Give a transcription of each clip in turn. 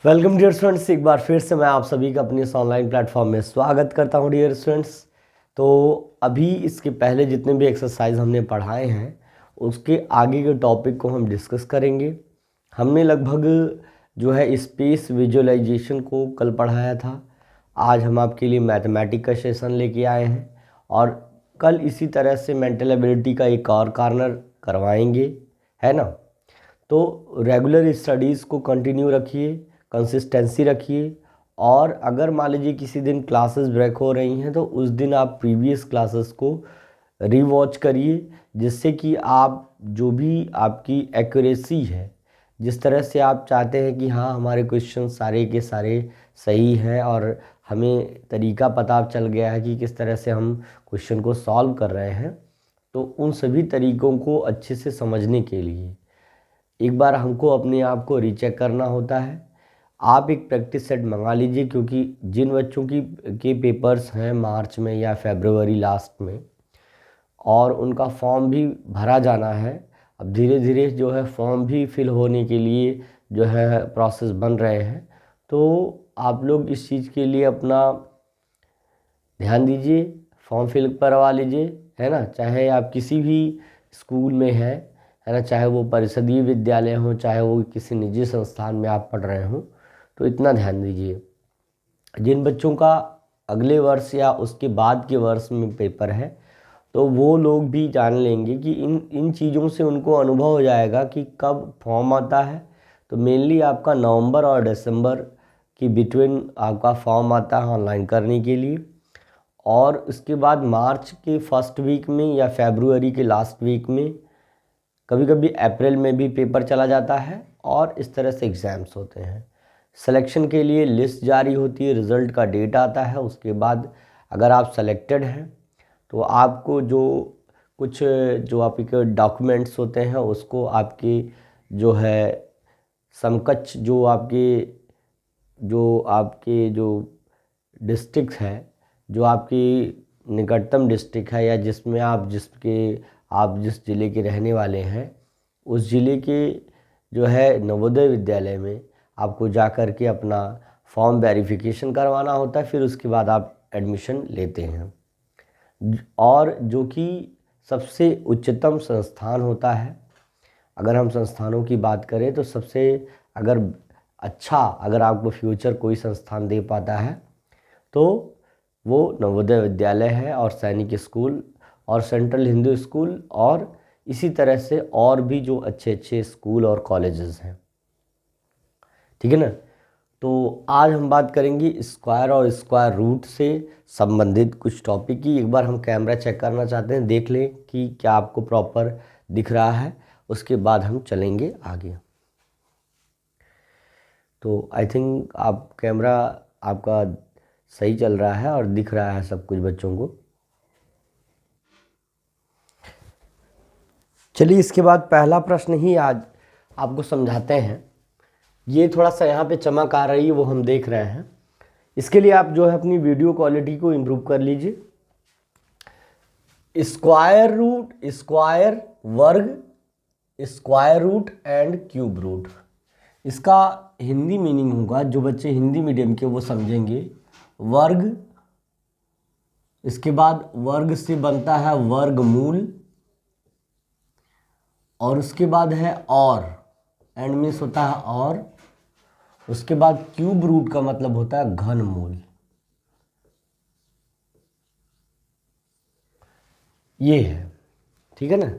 Welcome dear students, एक बार फिर से मैं आप सभी का अपने इस ऑनलाइन प्लेटफॉर्म में स्वागत करता हूं डियर स्टूडेंट्स। तो अभी इसके पहले जितने भी एक्सरसाइज हमने पढ़ाए हैं उसके आगे के टॉपिक को हम डिस्कस करेंगे। हमने लगभग जो है स्पेस विजुअलाइजेशन को कल पढ़ाया था। आज हम आपके लिए मैथमेटिक्स का सेशन लेके आए हैं और कल इसी तरह से मेंटल एबिलिटी का एक और कॉर्नर करवाएंगे, है ना। तो रेगुलर स्टडीज़ को कंटिन्यू रखिए, कंसिस्टेंसी रखिए। और अगर मान लीजिए किसी दिन क्लासेस ब्रेक हो रही हैं तो उस दिन आप प्रीवियस क्लासेस को रीवॉच करिए, जिससे कि आप जो भी आपकी एक्यूरेसी है, जिस तरह से आप चाहते हैं कि हाँ हमारे क्वेश्चन सारे के सारे सही हैं और हमें तरीका पता चल गया है कि किस तरह से हम क्वेश्चन को सॉल्व कर रहे हैं, तो उन सभी तरीक़ों को अच्छे से समझने के लिए एक बार हमको अपने आप को रीचेक करना होता है। आप एक प्रैक्टिस सेट मंगा लीजिए, क्योंकि जिन बच्चों के पेपर्स हैं मार्च में या फरवरी लास्ट में और उनका फॉर्म भी भरा जाना है, अब धीरे धीरे जो है फॉर्म भी फिल होने के लिए जो है प्रोसेस बन रहे हैं। तो आप लोग इस चीज़ के लिए अपना ध्यान दीजिए, फॉर्म फिल करवा लीजिए, है ना। चाहे आप किसी भी स्कूल में हैं, है ना, चाहे वो परिषदीय विद्यालय हो, चाहे वो किसी निजी संस्थान में आप पढ़ रहे हों, तो इतना ध्यान दीजिए। जिन बच्चों का अगले वर्ष या उसके बाद के वर्ष में पेपर है, तो वो लोग भी जान लेंगे कि इन चीज़ों से उनको अनुभव हो जाएगा कि कब फॉर्म आता है। तो मेनली आपका नवंबर और दिसंबर की बिटवीन आपका फॉर्म आता है ऑनलाइन करने के लिए, और उसके बाद मार्च के फर्स्ट वीक में या फरवरी के लास्ट वीक में, कभी कभी अप्रैल में भी पेपर चला जाता है और इस तरह से एग्ज़ाम्स होते हैं। सिलेक्शन के लिए लिस्ट जारी होती है, रिज़ल्ट का डेट आता है। उसके बाद अगर आप सेलेक्टेड हैं तो आपको जो आपके डॉक्यूमेंट्स होते हैं उसको आपके जो है समकक्ष जो डिस्ट्रिक्ट है, जो आपकी निकटतम डिस्ट्रिक्ट है या जिसमें आप जिस ज़िले के रहने वाले हैं, उस ज़िले के जो है नवोदय विद्यालय में आपको जा कर के अपना फॉर्म वेरिफिकेशन करवाना होता है। फिर उसके बाद आप एडमिशन लेते हैं। और जो कि सबसे उच्चतम संस्थान होता है, अगर हम संस्थानों की बात करें तो सबसे अगर आपको फ्यूचर कोई संस्थान दे पाता है तो वो नवोदय विद्यालय है, और सैनिक स्कूल और सेंट्रल हिंदू स्कूल और इसी तरह से और भी जो अच्छे अच्छे स्कूल और कॉलेजेस हैं, ठीक है ना। तो आज हम बात करेंगे स्क्वायर और स्क्वायर रूट से संबंधित कुछ टॉपिक की। एक बार हम कैमरा चेक करना चाहते हैं, देख लें कि क्या आपको प्रॉपर दिख रहा है, उसके बाद हम चलेंगे आगे। तो आई थिंक कैमरा आपका सही चल रहा है और दिख रहा है सब कुछ बच्चों को। चलिए, इसके बाद पहला प्रश्न ही आज आपको समझाते हैं। ये थोड़ा सा यहाँ पे चमक आ रही है, वो हम देख रहे हैं। इसके लिए आप जो है अपनी वीडियो क्वालिटी को इम्प्रूव कर लीजिए। स्क्वायर रूट, स्क्वायर, वर्ग, square root and cube root, इसका हिंदी मीनिंग होगा, जो बच्चे हिंदी मीडियम के वो समझेंगे। वर्ग, इसके बाद वर्ग से बनता है वर्गमूल, और उसके बाद है और, एंड मीन्स होता है और। उसके बाद क्यूब रूट का मतलब होता है घनमूल। ये है, ठीक है ना।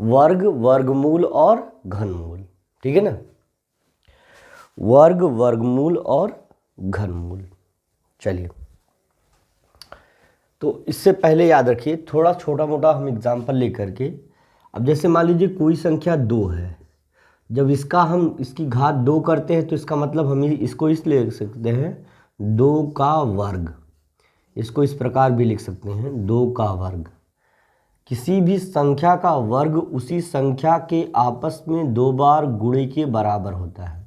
वर्ग, वर्गमूल और घनमूल, ठीक है ना। वर्ग, वर्गमूल और घनमूल। चलिए, तो इससे पहले याद रखिए, थोड़ा छोटा मोटा हम एग्जाम्पल लेकर के, अब जैसे मान लीजिए कोई संख्या 2 है, जब इसकी घात 2 करते हैं तो इसका मतलब हम इसको इसलिए लिख सकते हैं 2 का वर्ग। इसको इस प्रकार भी लिख सकते हैं 2 का वर्ग। किसी भी संख्या का वर्ग उसी संख्या के आपस में 2 बार गुणे के बराबर होता है।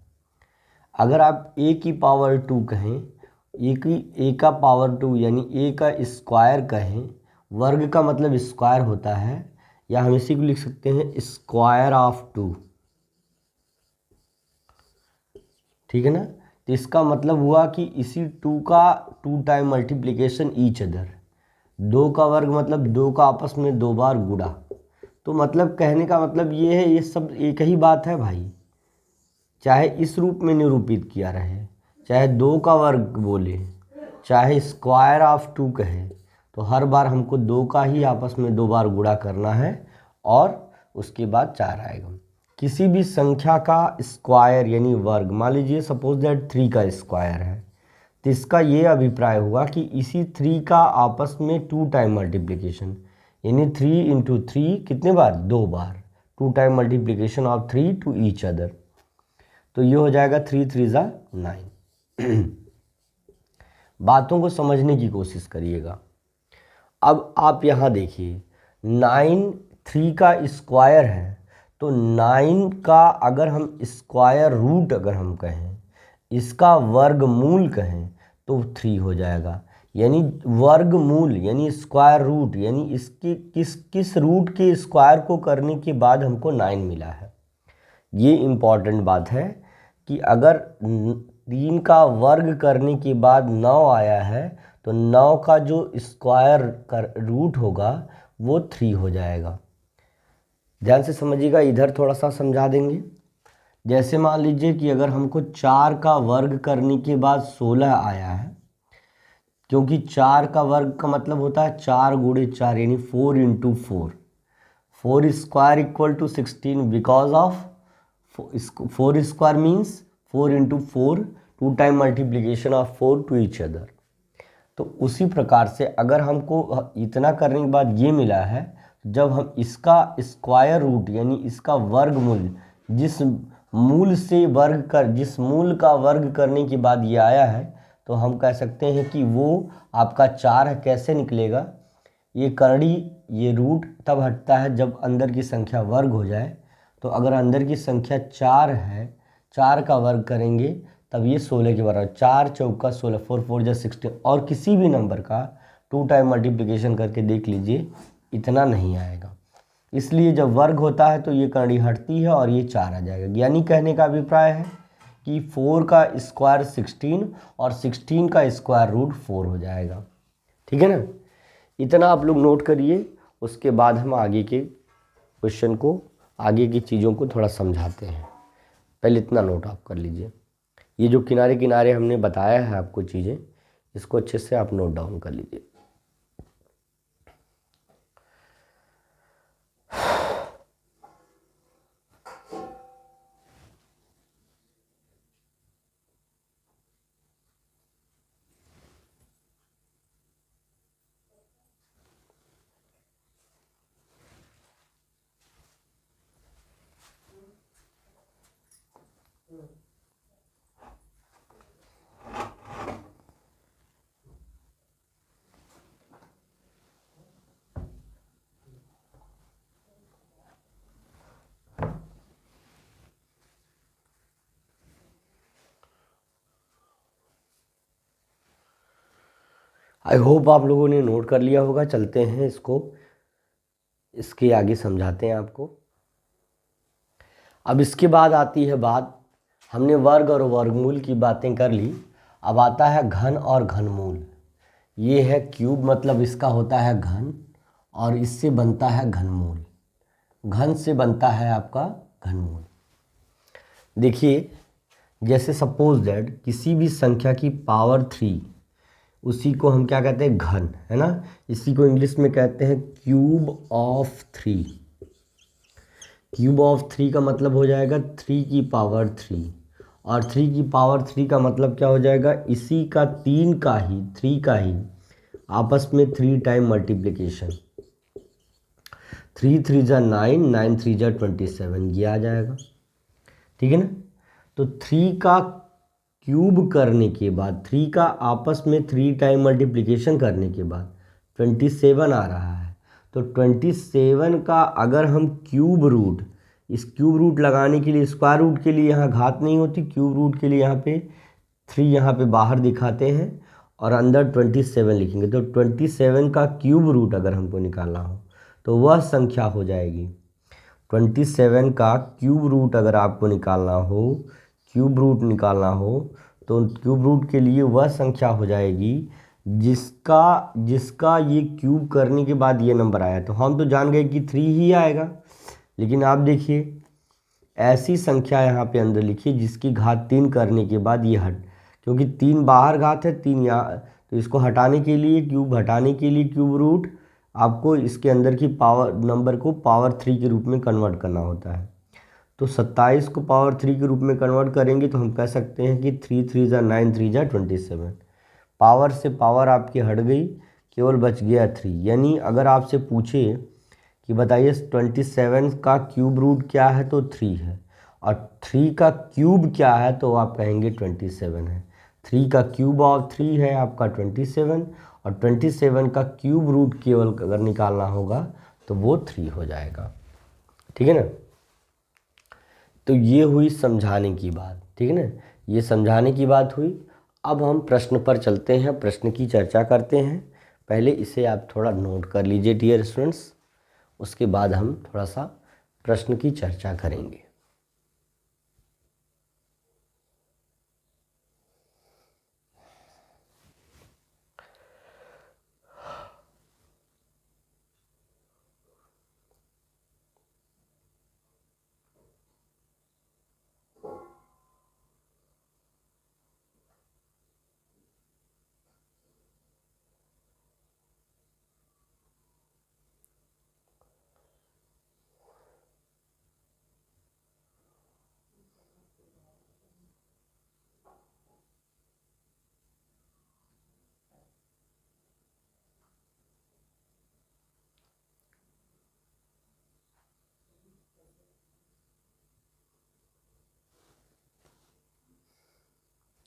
अगर आप a की पावर 2 कहें, a का पावर 2 यानी a का स्क्वायर कहें, वर्ग का मतलब स्क्वायर होता है, या हम इसी को लिख सकते हैं स्क्वायर ऑफ 2। ठीक है ना। तो इसका मतलब हुआ कि इसी 2 का 2 टाइम मल्टीप्लिकेशन ईच अदर, 2 का वर्ग मतलब 2 का आपस में 2 बार गुणा। तो मतलब कहने का मतलब ये है, ये सब एक ही बात है भाई, चाहे इस रूप में निरूपित किया रहे, चाहे 2 का वर्ग बोले, चाहे स्क्वायर ऑफ 2 कहे, तो हर बार हमको 2 का ही आपस में 2 बार गुणा करना है और उसके बाद 4 आएगा। किसी भी संख्या का स्क्वायर यानी वर्ग, मान लीजिए सपोज दैट 3 का स्क्वायर है, तो इसका ये अभिप्राय हुआ कि इसी 3 का आपस में 2 टाइम मल्टीप्लिकेशन, यानी 3 इंटू 3 कितने बार, 2 बार, 2 time multiplication of 3 to each other. तो ये हो जाएगा 3 3 ज़ा 9। बातों को समझने की कोशिश करिएगा। अब आप यहाँ देखिए 9 3 का स्क्वायर है, तो 9 का अगर हम स्क्वायर रूट अगर हम कहें, इसका वर्गमूल कहें तो 3 हो जाएगा। यानी वर्गमूल यानी स्क्वायर रूट, यानी इसके किस रूट के स्क्वायर को करने के बाद हमको 9 मिला है। ये इम्पॉर्टेंट बात है कि अगर 3 का वर्ग करने के बाद 9 आया है, तो 9 का जो स्क्वायर रूट होगा वो 3 हो जाएगा। ध्यान से समझिएगा, इधर थोड़ा सा समझा देंगे। जैसे मान लीजिए कि अगर हमको 4 का वर्ग करने के बाद 16 आया है, क्योंकि 4 का वर्ग का मतलब होता है 4 गुणे 4 यानी 4 into 4, 4 square equal to 16 because of 4 square means 4 into 4, 2 time multiplication of 4 to each other. तो उसी प्रकार से अगर हमको इतना करने के बाद ये मिला है, जब हम इसका स्क्वायर रूट यानी इसका वर्गमूल, जिस मूल का वर्ग करने के बाद ये आया है, तो हम कह सकते हैं कि वो आपका 4 है। कैसे निकलेगा, ये करड़ी ये रूट तब हटता है जब अंदर की संख्या वर्ग हो जाए। तो अगर अंदर की संख्या 4 है, 4 का वर्ग करेंगे तब ये 16 के बराबर, 4 चौका 16, 4 4 जा 16। और किसी भी नंबर का 2 टाइम मल्टीप्लिकेशन करके देख लीजिए, इतना नहीं आएगा। इसलिए जब वर्ग होता है तो ये करड़ी हटती है और ये 4 आ जाएगा। यानी कहने का अभिप्राय है कि 4 का स्क्वायर 16 और 16 का स्क्वायर रूट 4 हो जाएगा। ठीक है ना। इतना आप लोग नोट करिए, उसके बाद हम आगे के क्वेश्चन को, आगे की चीज़ों को थोड़ा समझाते हैं। पहले इतना नोट आप कर लीजिए, ये जो किनारे किनारे हमने बताया है आपको चीज़ें, इसको अच्छे से आप नोट डाउन कर लीजिए। आई होप आप लोगों ने नोट कर लिया होगा। चलते हैं इसको, इसके आगे समझाते हैं आपको। अब इसके बाद आती है बात, हमने वर्ग और वर्गमूल की बातें कर ली, अब आता है घन और घनमूल। ये है क्यूब, मतलब इसका होता है घन और इससे बनता है घनमूल। घन से बनता है आपका घनमूल। देखिए, जैसे सपोज दैट किसी भी संख्या की पावर 3, उसी को हम क्या कहते हैं, घन, है ना। इसी को इंग्लिश में कहते हैं क्यूब ऑफ 3। क्यूब ऑफ 3 का मतलब हो जाएगा 3 की पावर 3, और 3 की पावर 3 का मतलब क्या हो जाएगा, इसी का 3 का ही 3 का ही आपस में 3 टाइम मल्टीप्लिकेशन। 3 3 जा 9, 9 3 जा 27, ये आ जाएगा। ठीक है ना। तो 3 का क्यूब करने के बाद, 3 का आपस में 3 टाइम मल्टीप्लिकेशन करने के बाद 27 आ रहा है। तो 27 का अगर हम क्यूब रूट, इस क्यूब रूट लगाने के लिए, स्क्वायर रूट के लिए यहाँ घात नहीं होती, क्यूब रूट के लिए यहाँ पे 3 यहाँ पे बाहर दिखाते हैं और अंदर 27 लिखेंगे। तो 27 का क्यूब रूट अगर हमको निकालना हो तो वह संख्या हो जाएगी, 27 का क्यूब रूट अगर आपको निकालना हो, क्यूब रूट निकालना हो तो क्यूब रूट के लिए वह संख्या हो जाएगी जिसका ये क्यूब करने के बाद ये नंबर आया। तो हम तो जान गए कि 3 ही आएगा, लेकिन आप देखिए ऐसी संख्या यहाँ पे अंदर लिखिए जिसकी घात 3 करने के बाद ये क्योंकि 3 बाहर घात है, 3 यहाँ, तो इसको हटाने के लिए क्यूब रूट आपको इसके अंदर की पावर नंबर को पावर 3 के रूप में कन्वर्ट करना होता है। तो 27 को पावर 3 के रूप में कन्वर्ट करेंगे तो हम कह सकते हैं कि 3 3 जा 9 3 जा 27। पावर से पावर आपकी हट गई, केवल बच गया 3। यानी अगर आपसे पूछे कि बताइए 27 का क्यूब रूट क्या है तो 3 है, और 3 का क्यूब क्या है तो आप कहेंगे 27 है। 3 का क्यूब ऑफ 3 है आपका 27, और 27 का क्यूब रूट केवल अगर निकालना होगा तो वो 3 हो जाएगा। ठीक है ना। तो ये हुई समझाने की बात, ठीक है ना, ये समझाने की बात हुई। अब हम प्रश्न पर चलते हैं, प्रश्न की चर्चा करते हैं। पहले इसे आप थोड़ा नोट कर लीजिए डियर स्टूडेंट्स, उसके बाद हम थोड़ा सा प्रश्न की चर्चा करेंगे।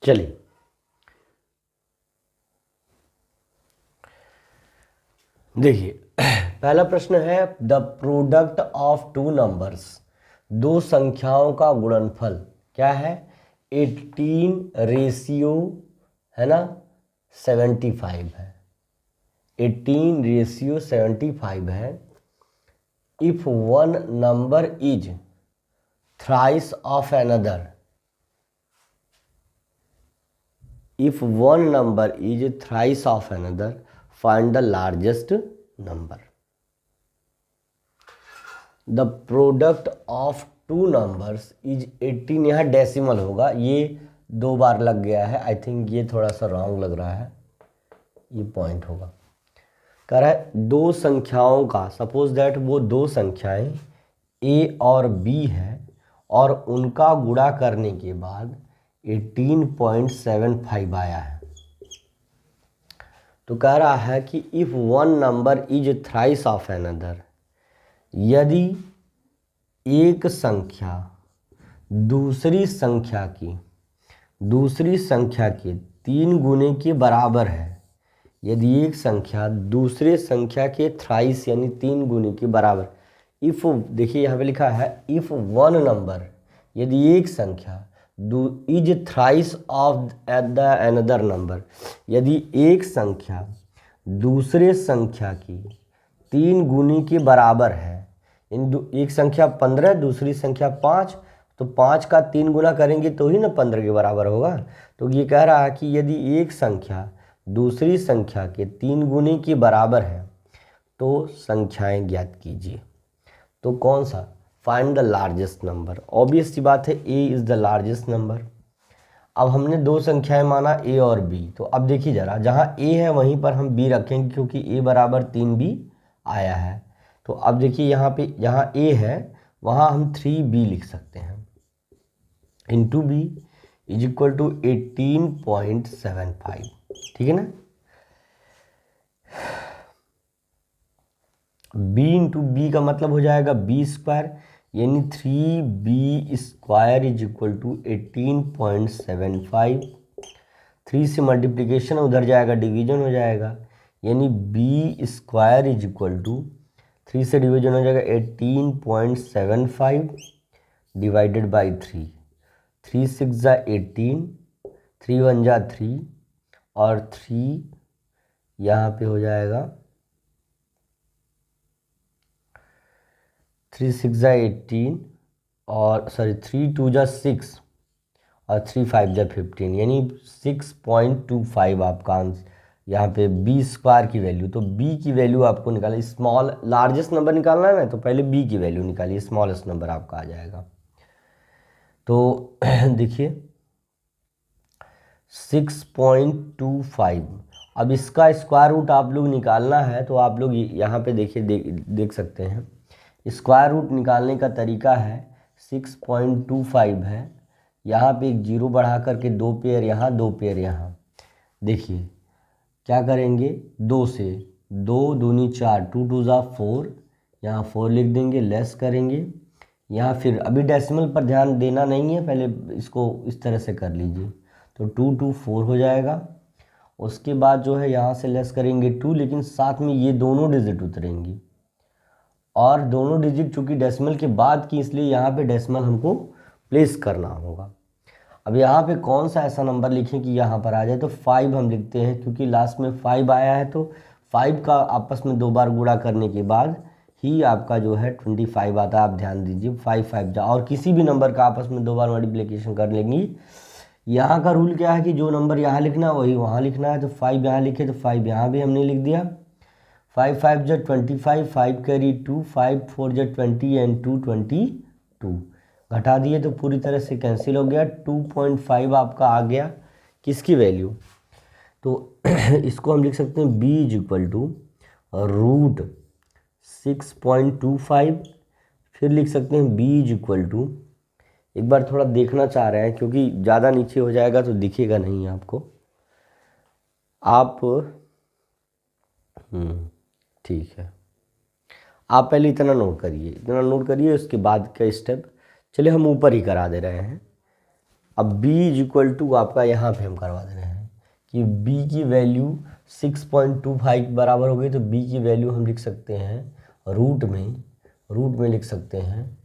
चलिए देखिए, पहला प्रश्न है the product of two numbers, दो संख्याओं का गुणनफल क्या है। 18 रेशियो है ना 75 है, 18 रेशियो 75 है। If one number is thrice of another, if one number is thrice of another, find the largest number. The product of two numbers is 18। यहाँ डेसिमल होगा, ये 2 बार लग गया है, आई थिंक ये थोड़ा सा रॉन्ग लग रहा है, ये पॉइंट होगा। कह रहा है दो संख्याओं का, सपोज दैट वो दो संख्याएं a और b है और उनका गुणा करने के बाद 18.75 आया है। तो कह रहा है कि if one number is thrice of another, यदि एक संख्या दूसरी संख्या के 3 गुने के बराबर है, यदि एक संख्या दूसरे संख्या के थ्राइस यानी 3 गुने के बराबर। इफ देखिए यहाँ पे लिखा है इफ वन नंबर, यदि एक संख्या is thrice of the another number, यदि एक संख्या दूसरे संख्या की 3 गुनी के बराबर है। एक संख्या 15, दूसरी संख्या 5, तो 5 का 3 गुना करेंगे तो ही ना 15 के बराबर होगा। तो ये कह रहा है कि यदि एक संख्या दूसरी संख्या के 3 गुने के बराबर है तो संख्याएं ज्ञात कीजिए। तो कौन सा, find the largest number. Obvious सी बात है A is the largest number. अब हमने दो संख्याएं माना ए और बी, तो अब देखिए ज़रा, जहाँ ए है वहीं पर हम बी रखेंगे क्योंकि ए बराबर 3 बी आया है। तो अब देखिए यहाँ पे जहाँ ए है वहाँ हम 3b लिख सकते हैं, into B is equal to 18.75। ठीक है ना। b इंटू बी का मतलब हो जाएगा b स्क्वायर, यानी 3b square is equal to 18.75। 3 से मल्टीप्लिकेशन उधर जाएगा, डिवीजन हो जाएगा, यानी b square is equal to 3 से डिवीजन हो जाएगा 18.75 डिवाइडेड बाई 3। 3 6 जा 18, 3 1 जा 3 और 3 यहाँ पे हो जाएगा 3 6 जा 18 और 3 2 जा 6 और 3 5 जा 15, यानी 6.25 आपका आंसर यहाँ पे बी स्क्वायर की वैल्यू। तो बी की वैल्यू आपको निकालना, स्मॉल लार्जेस्ट नंबर निकालना है ना, तो पहले बी की वैल्यू निकालिए, स्मॉलेस्ट नंबर आपका आ जाएगा। तो देखिए 6.25, अब इसका स्क्वायर रूट आप लोग निकालना है, तो आप लोग यहाँ पे देखिए, देख सकते हैं स्क्वायर रूट निकालने का तरीका है 6.25 है, यहाँ पे एक जीरो बढ़ा करके 2 पेयर यहाँ 2 पेयर यहाँ। देखिए क्या करेंगे, 2 से 2 दूनी 4, 2 2 जा 4, यहाँ 4 लिख देंगे, लेस करेंगे यहाँ। फिर अभी डेसिमल पर ध्यान देना नहीं है, पहले इसको इस तरह से कर लीजिए। तो 2 2 4 हो जाएगा। उसके बाद जो है यहाँ से लेस करेंगे 2, लेकिन साथ में ये दोनों डिजिट उतरेंगी, और दोनों डिजिट चूँकि डेसिमल के बाद की, इसलिए यहाँ पे डेसिमल हमको प्लेस करना होगा। अब यहाँ पे कौन सा ऐसा नंबर लिखें कि यहाँ पर आ जाए, तो 5 हम लिखते हैं, क्योंकि लास्ट में 5 आया है, तो 5 का आपस में 2 बार गुणा करने के बाद ही आपका जो है 25 आता है। आप ध्यान दीजिए 5 5 जा, और किसी भी नंबर का आपस में 2 बार मल्टीप्लिकेशन कर लेंगी। यहाँ का रूल क्या है कि जो नंबर यहाँ लिखना है वही वहाँ लिखना है। तो 5 यहाँ लिखे, तो 5 यहाँ भी हमने लिख दिया। 5 5 जा 25, 5 कैरी 2, 5 4 जा 20 एंड 2 22, घटा दिए तो पूरी तरह से कैंसिल हो गया। 2.5 आपका आ गया किसकी वैल्यू, तो इसको हम लिख सकते हैं b is equal to root 6.25। फिर लिख सकते हैं b इज इक्वल टू, एक बार थोड़ा देखना चाह रहे हैं क्योंकि ज़्यादा नीचे हो जाएगा तो दिखेगा नहीं आपको। आप ठीक है, आप पहले इतना नोट करिए, इतना नोट करिए, उसके बाद का स्टेप चलिए हम ऊपर ही करा दे रहे हैं। अब b इज इक्वल टू आपका यहाँ पे हम करवा दे रहे हैं कि b की वैल्यू 6.25 बराबर हो गई, तो b की वैल्यू हम लिख सकते हैं रूट में लिख सकते हैं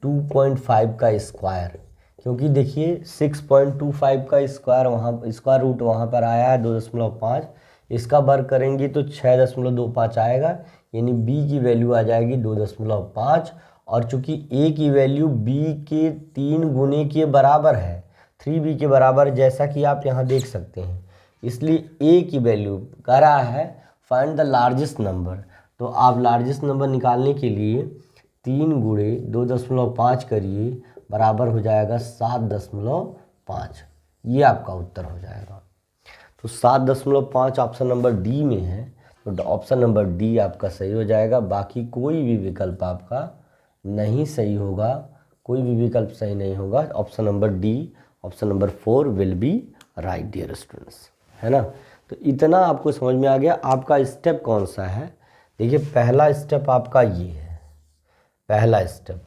2.5 का स्क्वायर, क्योंकि देखिए 6.25 का स्क्वायर वहाँ स्क्वायर रूट वहाँ पर आया है 2.5, इसका वर्ग करेंगे तो 6.25 आएगा, यानी b की वैल्यू आ जाएगी 2.5। और चूंकि a की वैल्यू b के 3 गुने के बराबर है, 3b के बराबर, जैसा कि आप यहाँ देख सकते हैं, इसलिए a की वैल्यू कह रहा है फाइंड द लार्जेस्ट नंबर। तो आप लार्जेस्ट नंबर निकालने के लिए 3 गुणे 2.5 करिए, बराबर हो जाएगा 7.5, ये आपका उत्तर हो जाएगा। तो 7.5 ऑप्शन नंबर डी में है, तो ऑप्शन नंबर डी आपका सही हो जाएगा। बाकी कोई भी विकल्प आपका नहीं सही होगा, कोई भी विकल्प सही नहीं होगा। Option number D, option number 4 will be right dear students, है ना। तो इतना आपको समझ में आ गया। आपका स्टेप कौन सा है, देखिए पहला स्टेप आपका ये है, पहला स्टेप।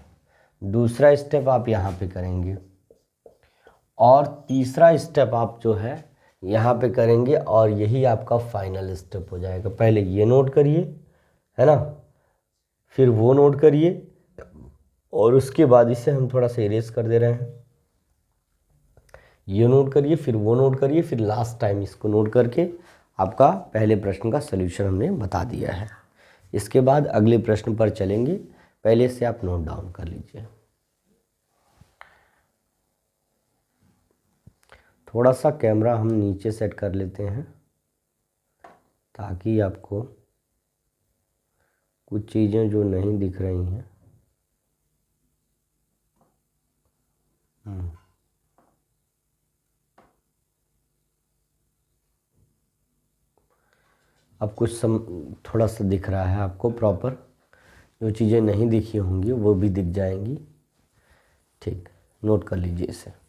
दूसरा स्टेप आप यहाँ पे करेंगे, और तीसरा स्टेप आप जो है यहाँ पे करेंगे, और यही आपका फाइनल स्टेप हो जाएगा। पहले ये नोट करिए, है ना, फिर वो नोट करिए, और उसके बाद इसे हम थोड़ा सा इरेज कर दे रहे हैं। ये नोट करिए, फिर वो नोट करिए, फिर लास्ट टाइम इसको नोट करके आपका पहले प्रश्न का सल्यूशन हमने बता दिया है। इसके बाद अगले प्रश्न पर चलेंगे, पहले से आप नोट डाउन कर लीजिए। थोड़ा सा कैमरा हम नीचे सेट कर लेते हैं ताकि आपको कुछ चीज़ें जो नहीं दिख रही हैं अब कुछ थोड़ा सा दिख रहा है आपको प्रॉपर, जो चीज़ें नहीं दिखी होंगी वो भी दिख जाएंगी। ठीक, नोट कर लीजिए इसे।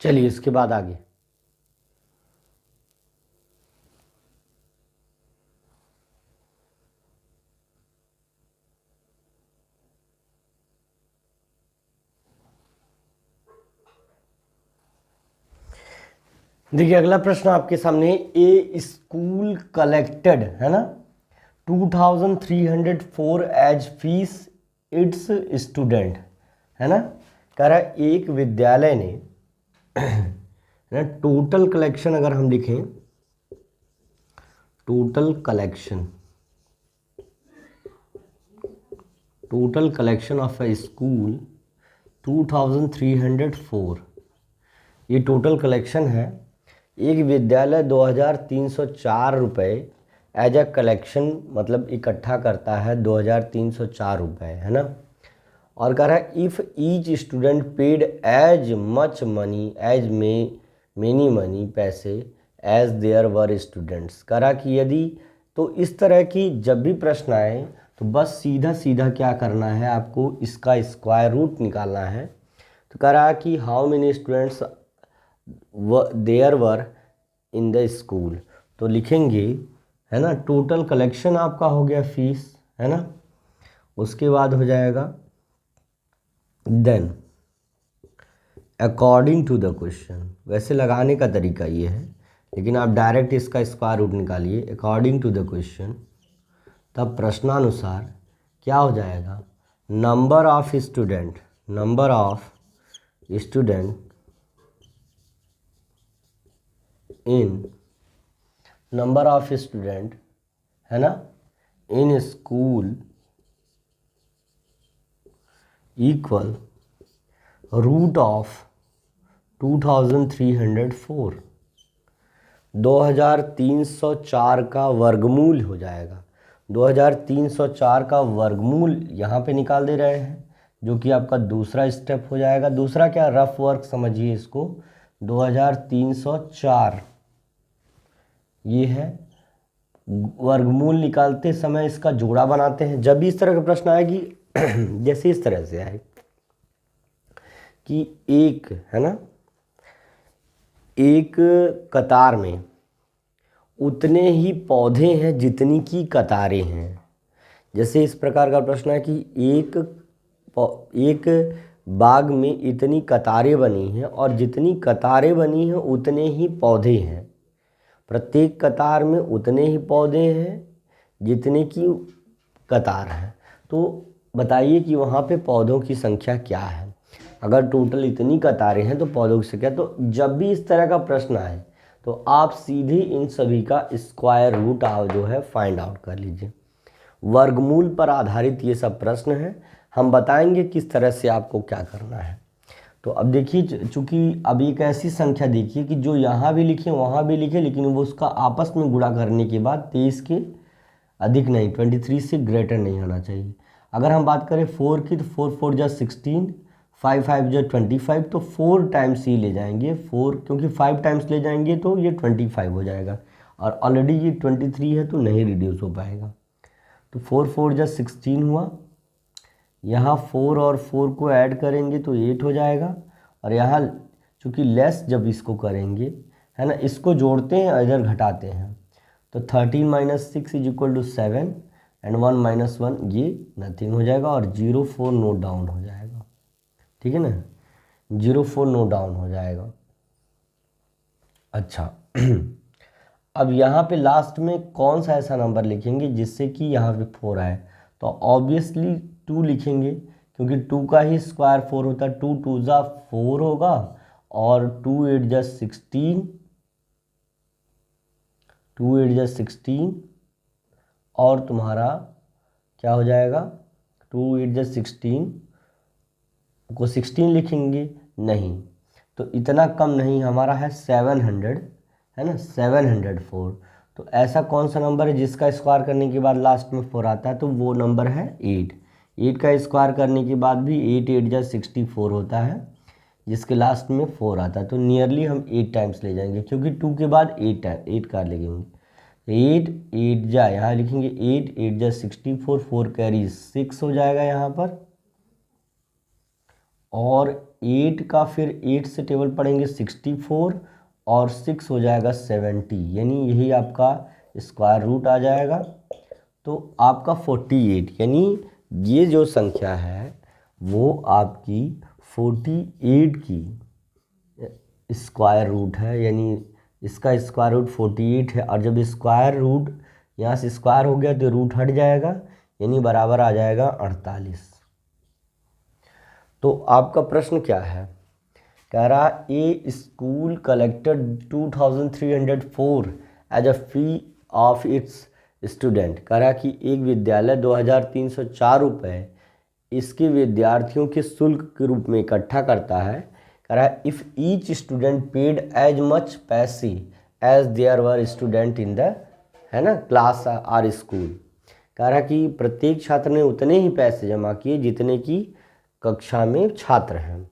चलिए इसके बाद आगे। देखिए अगला प्रश्न आपके सामने, ए स्कूल कलेक्टेड, है ना, 2304 एज फीस इट्स स्टूडेंट, है ना। कह रहा है एक विद्यालय ने ना टोटल कलेक्शन अगर हम लिखें, total collection of A school 2304, ये टोटल कलेक्शन है। एक विद्यालय 2304 रुपये एज अ कलेक्शन, मतलब इकट्ठा करता है 2304 रुपये, है ना। और कह रहा है if each student paid as much money as many money पैसे एज देयर वर स्टूडेंट्स। कह रहा कि यदि, तो इस तरह की जब भी प्रश्न आए तो बस सीधा सीधा क्या करना है, आपको इसका स्क्वायर रूट निकालना है। तो कह रहा कि how many students there were in the school, तो लिखेंगे, है ना, टोटल कलेक्शन आपका हो गया फीस, है ना। उसके बाद हो जाएगा then according to the question. वैसे लगाने का तरीका ये है, लेकिन आप डायरेक्ट इसका स्क्वायर रूट निकालिए, अकॉर्डिंग टू द क्वेश्चन। तब प्रश्नानुसार क्या हो जाएगा, number of student in number of student, है ना, in school equal root of 2304, 2304 का वर्गमूल हो जाएगा। 2304 का वर्गमूल यहाँ पे निकाल दे रहे हैं, जो कि आपका दूसरा स्टेप हो जाएगा। दूसरा क्या, रफ वर्क समझिए इसको, 2304 ये है, वर्गमूल निकालते समय इसका जोड़ा बनाते हैं। जब भी इस तरह का प्रश्न आएगी जैसे इस तरह से आए कि एक, है ना, एक कतार में उतने ही पौधे हैं जितनी की कतारें हैं। जैसे इस प्रकार का प्रश्न है कि एक बाग में इतनी कतारें बनी हैं और जितनी कतारें बनी हैं उतने ही पौधे हैं। प्रत्येक कतार में उतने ही पौधे हैं जितने की कतार है। तो बताइए कि वहाँ पे पौधों की संख्या क्या है। अगर टोटल इतनी कतारें हैं तो पौधों की संख्या, तो जब भी इस तरह का प्रश्न आए तो आप सीधे इन सभी का स्क्वायर रूट आप जो है फाइंड आउट कर लीजिए। वर्गमूल पर आधारित ये सब प्रश्न है, हम बताएंगे किस तरह से आपको क्या करना है। तो अब देखिए, चूंकि अब एक ऐसी संख्या देखिए कि जो यहाँ भी लिखे वहाँ भी लिखे, लेकिन वो उसका आपस में गुणा करने के बाद 23 के अधिक नहीं, 23 से ग्रेटर नहीं होना चाहिए। अगर हम बात करें 4 की, तो 4 4 जा 16, 5 5 जा 25, तो 4 टाइम्स ही ले जाएंगे 4, क्योंकि 5 टाइम्स ले जाएंगे तो ये 25 हो जाएगा, और ऑलरेडी ये 23 है तो नहीं रिड्यूस हो पाएगा। तो 4 4 जा 16 हुआ, यहाँ 4 और 4 को ऐड करेंगे तो 8 हो जाएगा, और यहाँ चूँकि लेस जब इसको करेंगे, है ना, इसको जोड़ते हैं इधर घटाते हैं, तो 13 - 6 = 7 एंड 1 - 1 ये नथिंग हो जाएगा, और 04 नोट डाउन हो जाएगा। ठीक है ना, 04 नोट डाउन हो जाएगा। अच्छा अब यहाँ पे लास्ट में कौन सा ऐसा नंबर लिखेंगे जिससे कि यहाँ पे 4 आए, तो ऑब्वियसली 2 लिखेंगे, क्योंकि 2 का ही स्क्वायर 4 होता है। 2 2 जा 4 होगा, और 2 8 जा 16, 2 8 जा 16, और तुम्हारा क्या हो जाएगा, 2 8 जा 16 को 16 लिखेंगे नहीं, तो इतना कम नहीं, हमारा है 700, है ना, 704। तो ऐसा कौन सा नंबर है जिसका स्क्वायर करने के बाद लास्ट में 4 आता है, तो वो नंबर है 8। 8 का स्क्वायर करने के बाद भी 8 8 जा 64 होता है, जिसके लास्ट में 4 आता है। तो नियरली हम 8 टाइम्स ले जाएंगे, क्योंकि 2 के बाद 8 का लेंगे। 8 8 जा, यहाँ लिखेंगे 8 8 जा 64, 4 कैरी 6 हो जाएगा यहाँ पर, और 8 का फिर 8 से टेबल पढ़ेंगे 64 और 6 हो जाएगा 70, यानी यही आपका स्क्वायर रूट आ जाएगा। तो आपका 48 यानी ये जो संख्या है वो आपकी 48 की स्क्वायर रूट है, यानी इसका स्क्वायर रूट 48 है। और जब स्क्वायर रूट यहाँ से स्क्वायर हो गया तो रूट हट जाएगा, यानी बराबर आ जाएगा 48। तो आपका प्रश्न क्या है, कह रहा a school collected 2304 as a fee of its student. कह रहा कि एक विद्यालय 2304 रुपये इसके विद्यार्थियों के शुल्क के रूप में इकट्ठा करता है। कह रहा है if each student paid as much पैसे as there were student in the, है ना, क्लास आर स्कूल। कह रहा कि प्रत्येक छात्र ने उतने ही पैसे जमा किए जितने की कक्षा में छात्र हैं।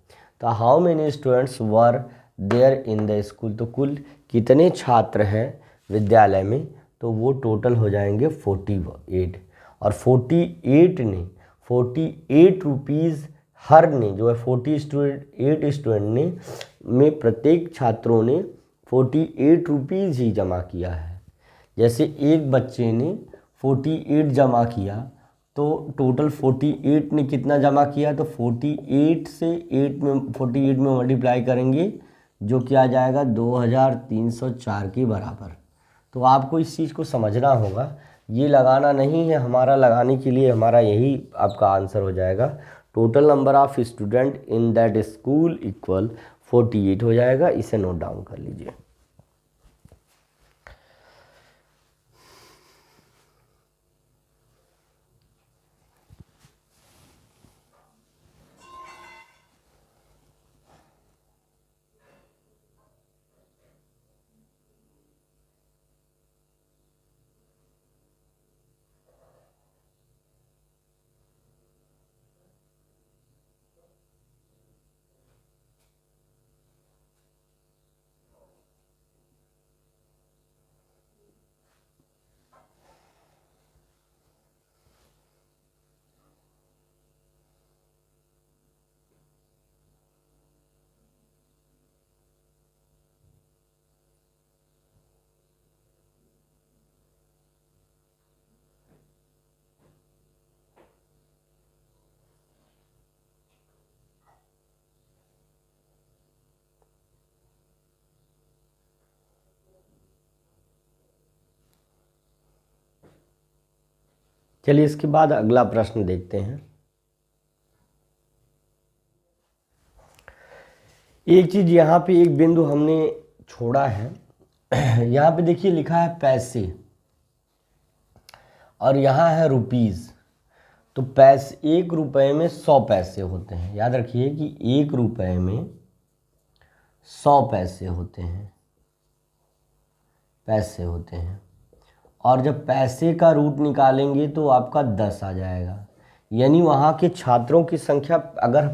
तो how many students were there in the school, तो कुल कितने छात्र हैं विद्यालय में, तो वो टोटल हो जाएंगे 48। और 48 रुपीज़ हर ने जो है 48 स्टूडेंट ने में प्रत्येक छात्रों ने 48 रुपीज़ ही जमा किया है। जैसे एक बच्चे ने 48 जमा किया तो टोटल 48 ने कितना जमा किया, तो 48 से 48 में मल्टीप्लाई करेंगे जो कि आ जाएगा 2304 के बराबर। तो आपको इस चीज़ को समझना होगा, ये लगाना नहीं है, हमारा लगाने के लिए हमारा यही आपका आंसर हो जाएगा। Total number of student in that school equal 48 हो जाएगा। इसे नोट डाउन कर लीजिए। चलिए इसके बाद अगला प्रश्न देखते हैं। एक चीज़ यहाँ पे एक बिंदु हमने छोड़ा है, यहाँ पे देखिए लिखा है पैसे और यहाँ है रुपीज़। तो पैसे 1 रुपये में 100 पैसे होते हैं। याद रखिए कि 1 रुपये में 100 पैसे होते हैं, और जब पैसे का रूट निकालेंगे तो आपका 10 आ जाएगा। यानी वहाँ के छात्रों की संख्या अगर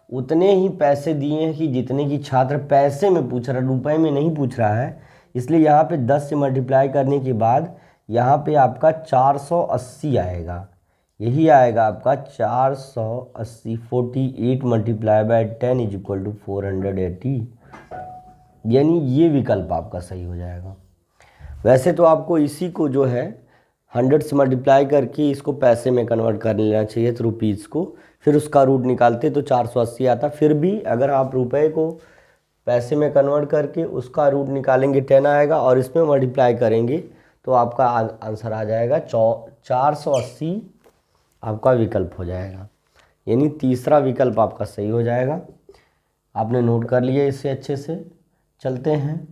उतने ही पैसे दिए हैं कि जितने की छात्र पैसे में पूछ रहा है, रुपए में नहीं पूछ रहा है, इसलिए यहाँ पे 10 से मल्टीप्लाई करने के बाद यहाँ पे आपका 480 आएगा। यही आएगा आपका 480। 48 multiply by 10 is equal to 480, यानी ये विकल्प आपका सही हो जाएगा। वैसे तो आपको इसी को जो है 100 से मल्टीप्लाई करके इसको पैसे में कन्वर्ट कर लेना चाहिए, तो रुपीज़ को, फिर उसका रूट निकालते तो 480 आता। फिर भी अगर आप रुपए को पैसे में कन्वर्ट करके उसका रूट निकालेंगे 10 आएगा, और इसमें मल्टीप्लाई करेंगे तो आपका आंसर आ जाएगा 480 आपका विकल्प हो जाएगा। यानी तीसरा विकल्प आपका सही हो जाएगा। आपने नोट कर लिया इसे अच्छे से। चलते हैं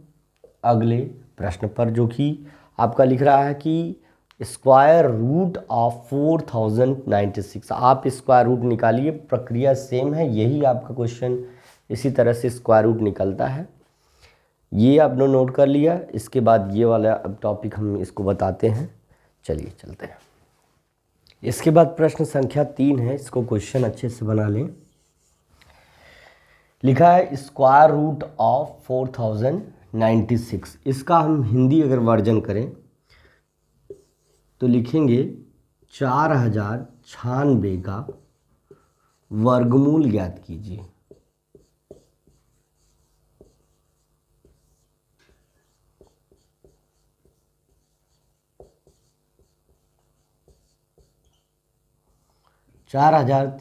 अगले प्रश्न पर, जो कि आपका लिख रहा है कि स्क्वायर रूट ऑफ 4096। आप स्क्वायर रूट निकालिए, प्रक्रिया सेम है, यही आपका क्वेश्चन इसी तरह से स्क्वायर रूट निकलता है। ये आपने नोट कर लिया। इसके बाद ये वाला अब टॉपिक हम इसको बताते हैं। चलिए चलते हैं। इसके बाद प्रश्न संख्या 3 है, इसको क्वेश्चन अच्छे से बना लें। लिखा है स्क्वायर रूट ऑफ 4096। इसका हम हिंदी अगर वर्जन करें तो लिखेंगे 4096 का वर्गमूल ज्ञात कीजिए। चार हजार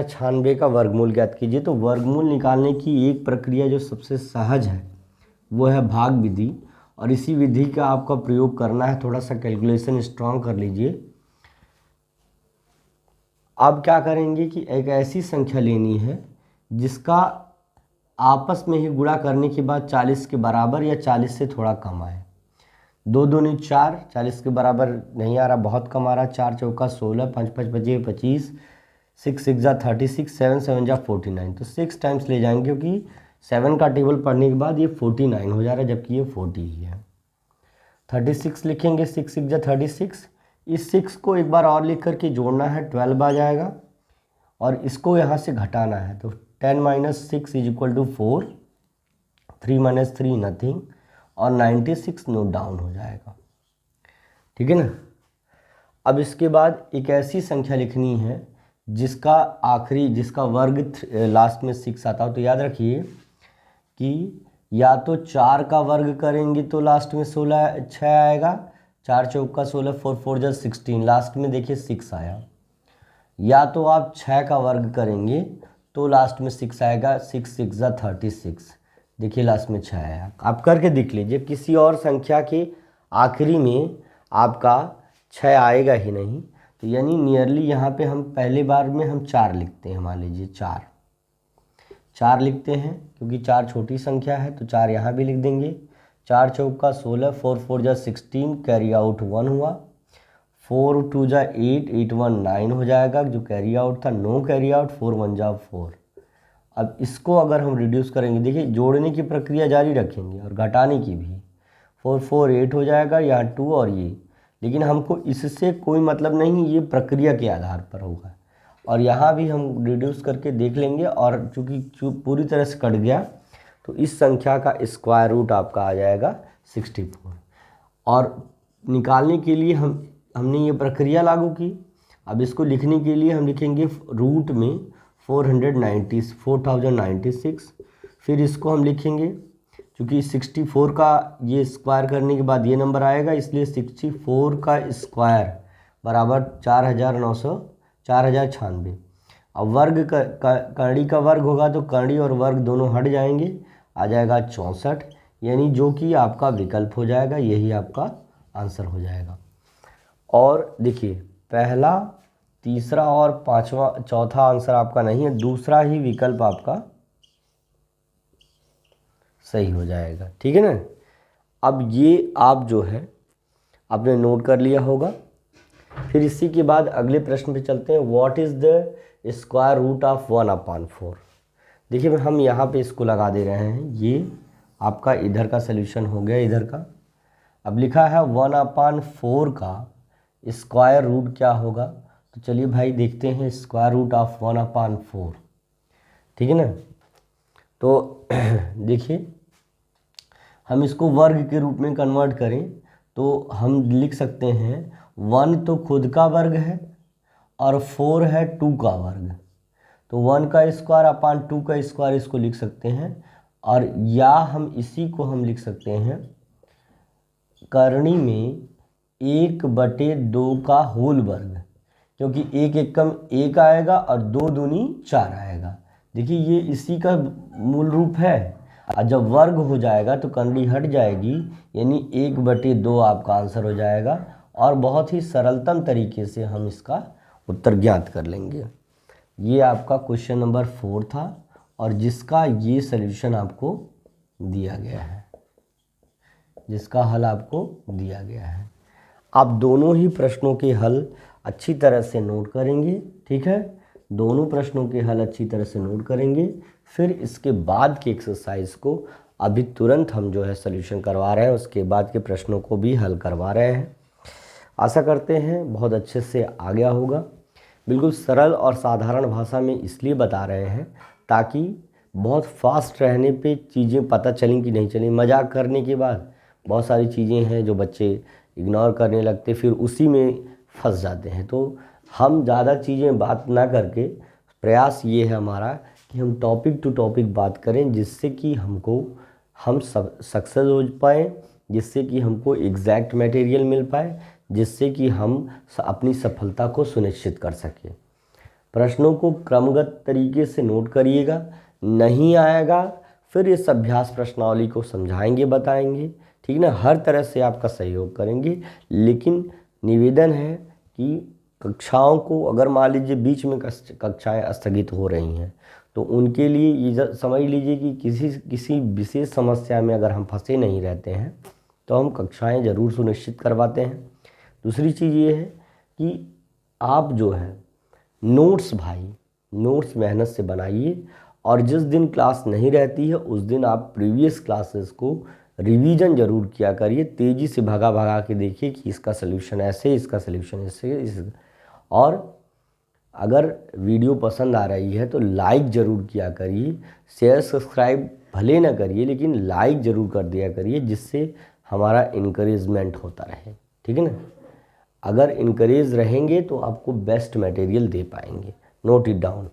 छियानवे का वर्गमूल ज्ञात कीजिए। तो वर्गमूल निकालने की एक प्रक्रिया जो सबसे सहज है वो है भाग विधि, और इसी विधि का आपका प्रयोग करना है। थोड़ा सा कैलकुलेशन स्ट्रांग कर लीजिए। अब क्या करेंगे कि एक ऐसी संख्या लेनी है जिसका आपस में ही गुणा करने के बाद 40 के बराबर या 40 से थोड़ा कम आए। 2 दूनी 4, 40 के बराबर नहीं आ रहा, बहुत कम आ रहा। 4 चौका 16, 5 5 बजे 25, 6 6 जा 36, 7 7 जा 49। तो 6 टाइम्स ले जाएंगे क्योंकि 7 का टेबल पढ़ने के बाद ये 49 हो जा रहा है, जबकि ये 40 ही है। 36 लिखेंगे, 6 6 जा 36। इस 6 को एक बार और लिख करके जोड़ना है, 12 आ जाएगा, और इसको यहाँ से घटाना है। तो 10 - 6 = 4, 3 - 3 नथिंग, और 96 नोट डाउन हो जाएगा। ठीक है ना। अब इसके बाद एक ऐसी संख्या लिखनी है जिसका वर्ग लास्ट में 6 आता हो। तो याद रखिए कि या तो 4 का वर्ग करेंगे तो लास्ट में 6 आएगा, 4 चौका 16, 4 4 जा 16, लास्ट में देखिए 6 आया। या तो आप 6 का वर्ग करेंगे तो लास्ट में 6 आएगा, 6 6 जा 36, देखिए लास्ट में 6 आया। आप करके देख लीजिए, किसी और संख्या के आखिरी में आपका 6 आएगा ही नहीं। तो यानी नियरली यहाँ पे हम पहले बार में हम 4 लिखते हैं। मान लीजिए 4 लिखते हैं क्योंकि 4 छोटी संख्या है, तो 4 यहाँ भी लिख देंगे। 4 चौका 16, 4 4 जा 16, कैरी आउट 1 हुआ। 4 2 जा 8, 8 1 9 हो जाएगा, जो कैरी आउट था। नो कैरी आउट, 4 1 जा 4। अब इसको अगर हम रिड्यूस करेंगे, देखिए जोड़ने की प्रक्रिया जारी रखेंगे और घटाने की भी। 4 4 8 हो जाएगा, यहाँ 2 और ये। लेकिन हमको इससे कोई मतलब नहीं, ये प्रक्रिया के आधार पर होगा। और यहाँ भी हम रिड्यूस करके देख लेंगे, और चूँकि पूरी तरह से कट गया तो इस संख्या का स्क्वायर रूट आपका आ जाएगा 64। और निकालने के लिए हमने ये प्रक्रिया लागू की। अब इसको लिखने के लिए हम लिखेंगे रूट में 4096, फिर इसको हम लिखेंगे, क्योंकि 64 का ये स्क्वायर करने के बाद ये नंबर आएगा, इसलिए 64 का स्क्वायर बराबर 4096। अब वर्ग करड़ी का वर्ग होगा तो करड़ी और वर्ग दोनों हट जाएंगे, आ जाएगा 64, यानी जो कि आपका विकल्प हो जाएगा, यही आपका आंसर हो जाएगा। और देखिए पहला, तीसरा और पांचवा, चौथा आंसर आपका नहीं है, दूसरा ही विकल्प आपका सही हो जाएगा। ठीक है ना। अब ये आप जो है आपने नोट कर लिया होगा। फिर इसी के बाद अगले प्रश्न पे चलते हैं। What is the square root of 1/4? देखिए हम यहाँ पे इसको लगा दे रहे हैं, ये आपका इधर का सलूशन हो गया, इधर का। अब लिखा है 1/4 का स्क्वायर रूट क्या होगा। तो चलिए भाई देखते हैं स्क्वायर रूट ऑफ 1/4। ठीक है ना। तो देखिए हम इसको वर्ग के रूप में कन्वर्ट करें तो हम लिख सकते हैं 1 तो खुद का वर्ग है और 4 है 2 का वर्ग। तो 1 का स्क्वायर अपान 2 का स्क्वायर इसको लिख सकते हैं। और या हम इसी को हम लिख सकते हैं करनी में 1/2 का होल वर्ग, क्योंकि 1 एकम 1 आएगा और 2 दूनी 4 आएगा। देखिए ये इसी का मूल रूप है। और जब वर्ग हो जाएगा तो कंडी हट जाएगी, यानी 1/2 आपका आंसर हो जाएगा। और बहुत ही सरलतम तरीके से हम इसका उत्तर ज्ञात कर लेंगे। ये आपका क्वेश्चन नंबर 4 था, और जिसका ये सलूशन आपको दिया गया है, जिसका हल आपको दिया गया है। आप दोनों ही प्रश्नों के हल अच्छी तरह से नोट करेंगे। ठीक है, दोनों प्रश्नों के हल अच्छी तरह से नोट करेंगे। फिर इसके बाद के एक्सरसाइज को अभी तुरंत हम जो है सलूशन करवा रहे हैं, उसके बाद के प्रश्नों को भी हल करवा रहे हैं। आशा करते हैं बहुत अच्छे से आ गया होगा। बिल्कुल सरल और साधारण भाषा में इसलिए बता रहे हैं ताकि बहुत फास्ट रहने पे चीज़ें पता चलें कि नहीं चलें। मजाक करने के बाद बहुत सारी चीज़ें हैं जो बच्चे इग्नोर करने लगते, फिर उसी में फंस जाते हैं। तो हम ज़्यादा चीज़ें बात ना करके प्रयास ये है हमारा कि हम टॉपिक टू टॉपिक बात करें, जिससे कि हम सब सक्सेस हो पाएँ, जिससे कि हमको एग्जैक्ट मटेरियल मिल पाए, जिससे कि हम अपनी सफलता को सुनिश्चित कर सकें। प्रश्नों को क्रमगत तरीके से नोट करिएगा। नहीं आएगा फिर इस अभ्यास प्रश्नावली को समझाएंगे, बताएंगे, ठीक ना। हर तरह से आपका सहयोग करेंगे, लेकिन निवेदन है कि कक्षाओं को अगर मान लीजिए बीच में कक्षाएं स्थगित हो रही हैं तो उनके लिए ये समझ लीजिए कि किसी विशेष समस्या में अगर हम फंसे नहीं रहते हैं तो हम कक्षाएं ज़रूर सुनिश्चित करवाते हैं। दूसरी चीज़ ये है कि आप जो है नोट्स मेहनत से बनाइए, और जिस दिन क्लास नहीं रहती है उस दिन आप प्रीवियस क्लासेस को रिवीजन ज़रूर किया करिए। तेज़ी से भगा के देखिए कि इसका सलूशन ऐसे, इसका सलूशन ऐसे। और अगर वीडियो पसंद आ रही है तो लाइक ज़रूर किया करिए। शेयर सब्सक्राइब भले ना करिए, लेकिन लाइक ज़रूर कर दिया करिए, जिससे हमारा इनकरेजमेंट होता रहे, ठीक है ना। अगर इनकरेज रहेंगे तो आपको बेस्ट मटेरियल दे पाएंगे। Note it down.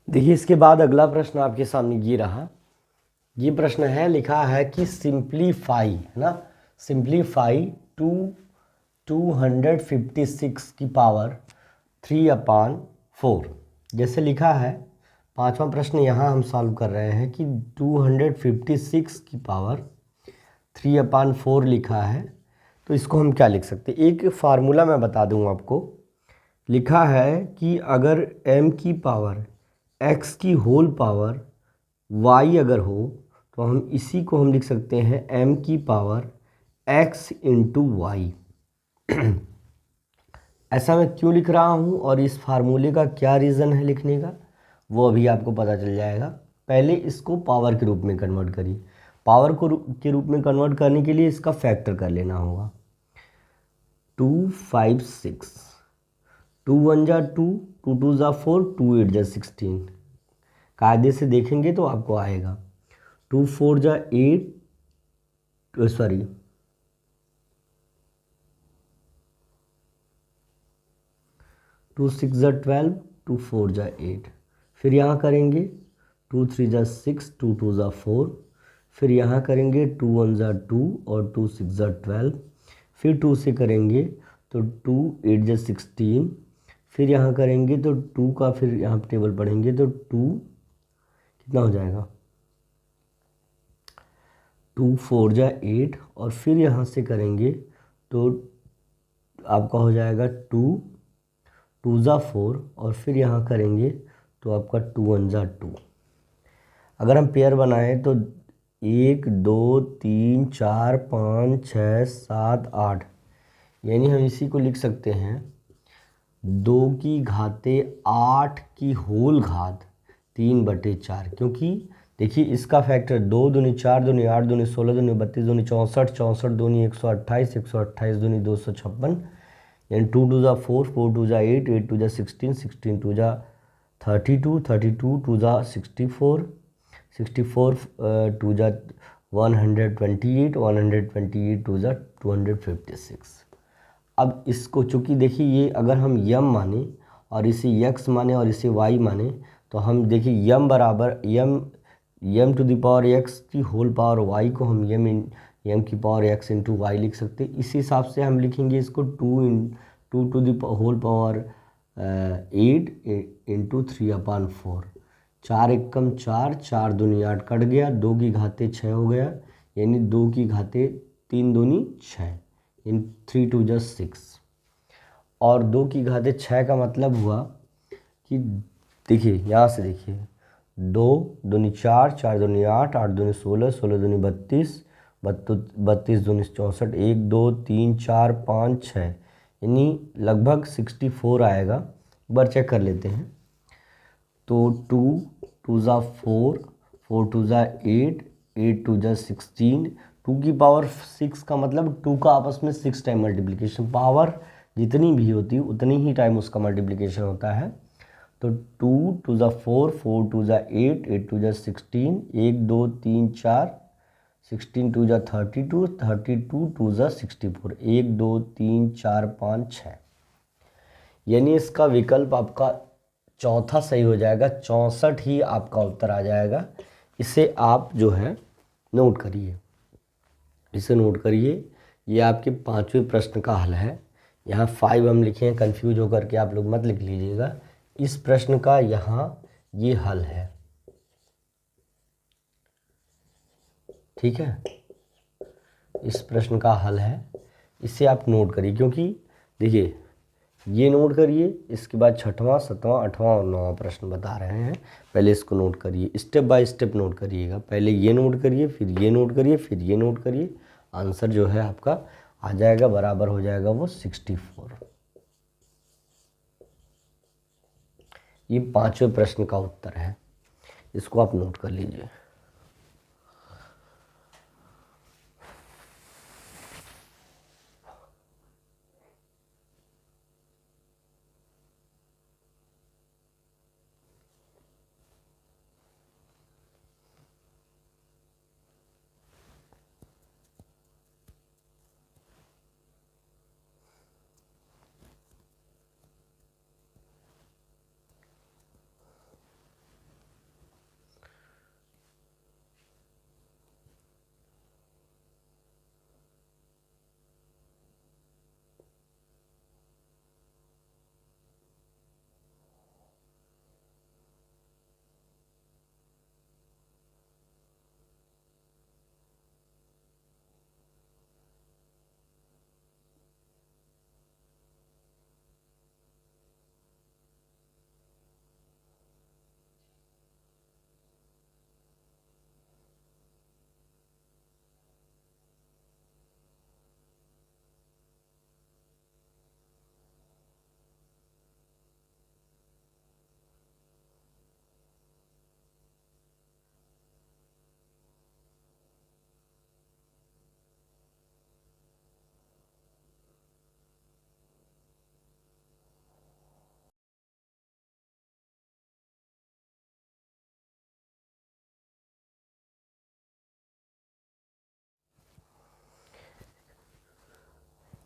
देखिए, इसके बाद अगला प्रश्न आपके सामने ये रहा। ये प्रश्न है, लिखा है कि सिंप्लीफाई, है ना, सिंप्लीफाई 256 की पावर 3/4। जैसे लिखा है, पांचवा प्रश्न यहाँ हम सॉल्व कर रहे हैं कि 256 की पावर 3/4 लिखा है, तो इसको हम क्या लिख सकते हैं। एक फार्मूला मैं बता दूँ आपको। लिखा है कि अगर m की पावर x की होल पावर y अगर हो तो हम इसी को हम लिख सकते हैं m की पावर x इंटू वाई। ऐसा मैं क्यों लिख रहा हूँ और इस फार्मूले का क्या रीज़न है लिखने का, वो अभी आपको पता चल जाएगा। पहले इसको पावर के रूप में कन्वर्ट करिए। पावर को के रूप में कन्वर्ट करने के लिए इसका फैक्टर कर लेना होगा। 256, 2 1 जा 2, 2 2 जा 4, 2 8 जा 16। कायदे से देखेंगे तो आपको आएगा 2 4 जा 8, सॉरी 2 6 जा 12, 2 4 जा 8। फिर यहाँ करेंगे 2 3 जा 6, 2 2 जा 4। फिर यहाँ करेंगे 2 1 जा 2 और 2 6 जा 12। फिर 2 से करेंगे तो 2 8 जा 16। फिर यहाँ करेंगे तो 2 का फिर यहाँ टेबल पढ़ेंगे तो 2 कितना हो जाएगा, 2 4 जा 8। और फिर यहाँ से करेंगे तो आपका हो जाएगा 2 2 जा 4। और फिर यहाँ करेंगे तो आपका 2 1 जा 2। अगर हम पेयर बनाएं तो 1 2 3 4 5 6 7 8, यानी हम इसी को लिख सकते हैं 2 की घाते 8 की होल घात 3/4। क्योंकि देखिए इसका फैक्टर 2 दूनी 4 दूनी 8 दूनी 16 दूनी 32 दूनी 64, 64 दूनी 128, 128 दूनी 256, यानी 2 टू ज़ा 4, 4 टू ज़ा 8, 8 टू ज़ा 16, 16 टू ज़ा 32, 32 टू ज़ा 64, 64 टू ज़ा 128, 128 टू ज़ा 256। अब इसको चूँकि देखिए ये अगर हम यम माने और इसे यक्स माने और इसे वाई माने तो हम देखिए यम बराबर M two the power x की होल पावर वाई को हम यम की पावर एक्स इंटू वाई लिख सकते हैं। इसी हिसाब से हम लिखेंगे इसको 2 to the whole power 8 into 3/4। 4 एकम 4, 4 दूनी 8 कट गया, 2 की घाते 6 हो गया, यानी 2 की घाते 3 दूनी 6, इन 3 टू जा 6। और 2 की घाते 6 का मतलब हुआ कि देखिए यहाँ से देखिए 2 दूनी 4, 4 दूनी 8, 8 दूनी 16, 16 दूनी 32, 32 दूनी 64, 1 2 3 4 5 6, यानी लगभग 64 आएगा। एक बार चेक कर लेते हैं। तो 2 टू ज़ा 4, 4 टू ज़ा 8, 8 टू ज़ा 16, 2 की पावर 6 का मतलब 2 का आपस में 6 टाइम मल्टीप्लिकेशन, पावर जितनी भी होती है उतनी ही टाइम उसका मल्टीप्लिकेशन होता है। तो 2 टू ज़ा 4, 4 टू ज़ा 8, 8 टू ज़ा 16, 1 2 3 4, 16 टू ज़ा 32, 32 टू ज़ा 64, 1 2 3 4 5 6, यानी इसका विकल्प आपका चौथा सही हो जाएगा। 64 ही आपका उत्तर आ जाएगा। इसे आप जो है नोट करिए, इसे नोट करिए। ये आपके 5वें प्रश्न का हल है। यहाँ 5 हम लिखे हैं, कंफ्यूज होकर के आप लोग मत लिख लीजिएगा। इस प्रश्न का यहाँ ये हल है, ठीक है, इस प्रश्न का हल है। इसे आप नोट करिए, क्योंकि देखिए ये नोट करिए, इसके बाद 6वां 7वां 8वां और 9वां प्रश्न बता रहे हैं। पहले इसको नोट करिए, स्टेप बाय स्टेप नोट करिएगा। पहले ये नोट करिए, फिर ये नोट करिए, फिर ये नोट करिए। आंसर जो है आपका आ जाएगा, बराबर हो जाएगा वो 64। ये 5वें प्रश्न का उत्तर है, इसको आप नोट कर लीजिए।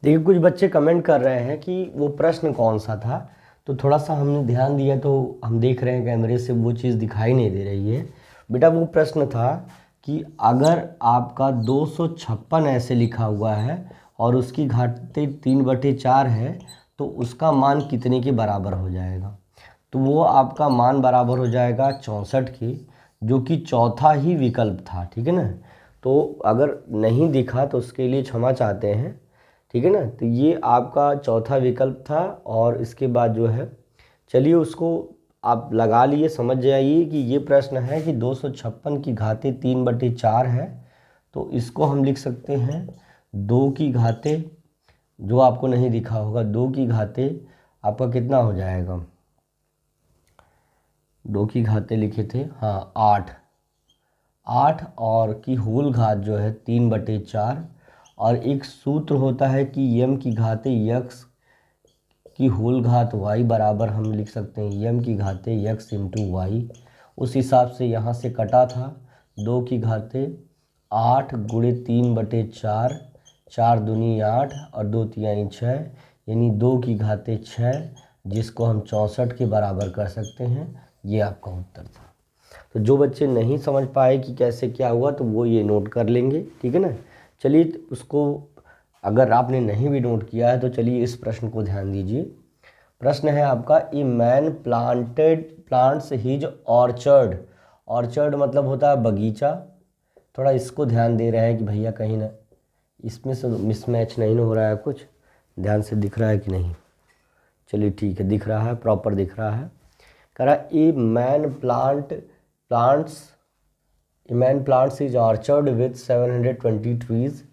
देखिए कुछ बच्चे कमेंट कर रहे हैं कि वो प्रश्न कौन सा था, तो थोड़ा सा हमने ध्यान दिया तो हम देख रहे हैं कैमरे से वो चीज़ दिखाई नहीं दे रही है। बेटा वो प्रश्न था कि अगर आपका 256 ऐसे लिखा हुआ है और उसकी घाते 3/4 है तो उसका मान कितने के बराबर हो जाएगा। तो वो आपका मान बराबर हो जाएगा 64 के, जो कि चौथा ही विकल्प था, ठीक है ना। तो अगर नहीं दिखा तो उसके लिए क्षमा चाहते हैं, ठीक है ना। तो ये आपका चौथा विकल्प था। और इसके बाद जो है चलिए उसको आप लगा लिए, समझ जाइए कि ये प्रश्न है कि 256 की घाते 3/4 है। तो इसको हम लिख सकते हैं 2 की घाते, जो आपको नहीं दिखा होगा, 2 की घाते आपका कितना हो जाएगा, 2 की घाते लिखे थे, हाँ 8, 8 और की होल घात जो है 3/4। और एक सूत्र होता है कि यम की घाते यक्स की होल घात y बराबर हम लिख सकते हैं m की घाते x इंटू वाई। उस हिसाब से यहाँ से कटा था 2 की घाते 8 गुणे 3/4, 4 दूनी 8 और 2 तिहाई 6, यानी 2 की घाते 6, जिसको हम 64 के बराबर कर सकते हैं। ये आपका उत्तर था। तो जो बच्चे नहीं समझ पाए कि कैसे क्या हुआ तो वो ये नोट कर लेंगे, ठीक है ना। चलिए उसको, अगर आपने नहीं भी नोट किया है तो चलिए इस प्रश्न को ध्यान दीजिए। प्रश्न है आपका, a man plants his orchard. Orchard मतलब होता है बगीचा। थोड़ा इसको ध्यान दे रहे हैं कि भैया कहीं ना इसमें से मिसमैच नहीं हो रहा है, कुछ ध्यान से दिख रहा है कि नहीं। चलिए ठीक है, दिख रहा है, प्रॉपर दिख रहा है। कह रहा a man plants his orchard with 720 trees.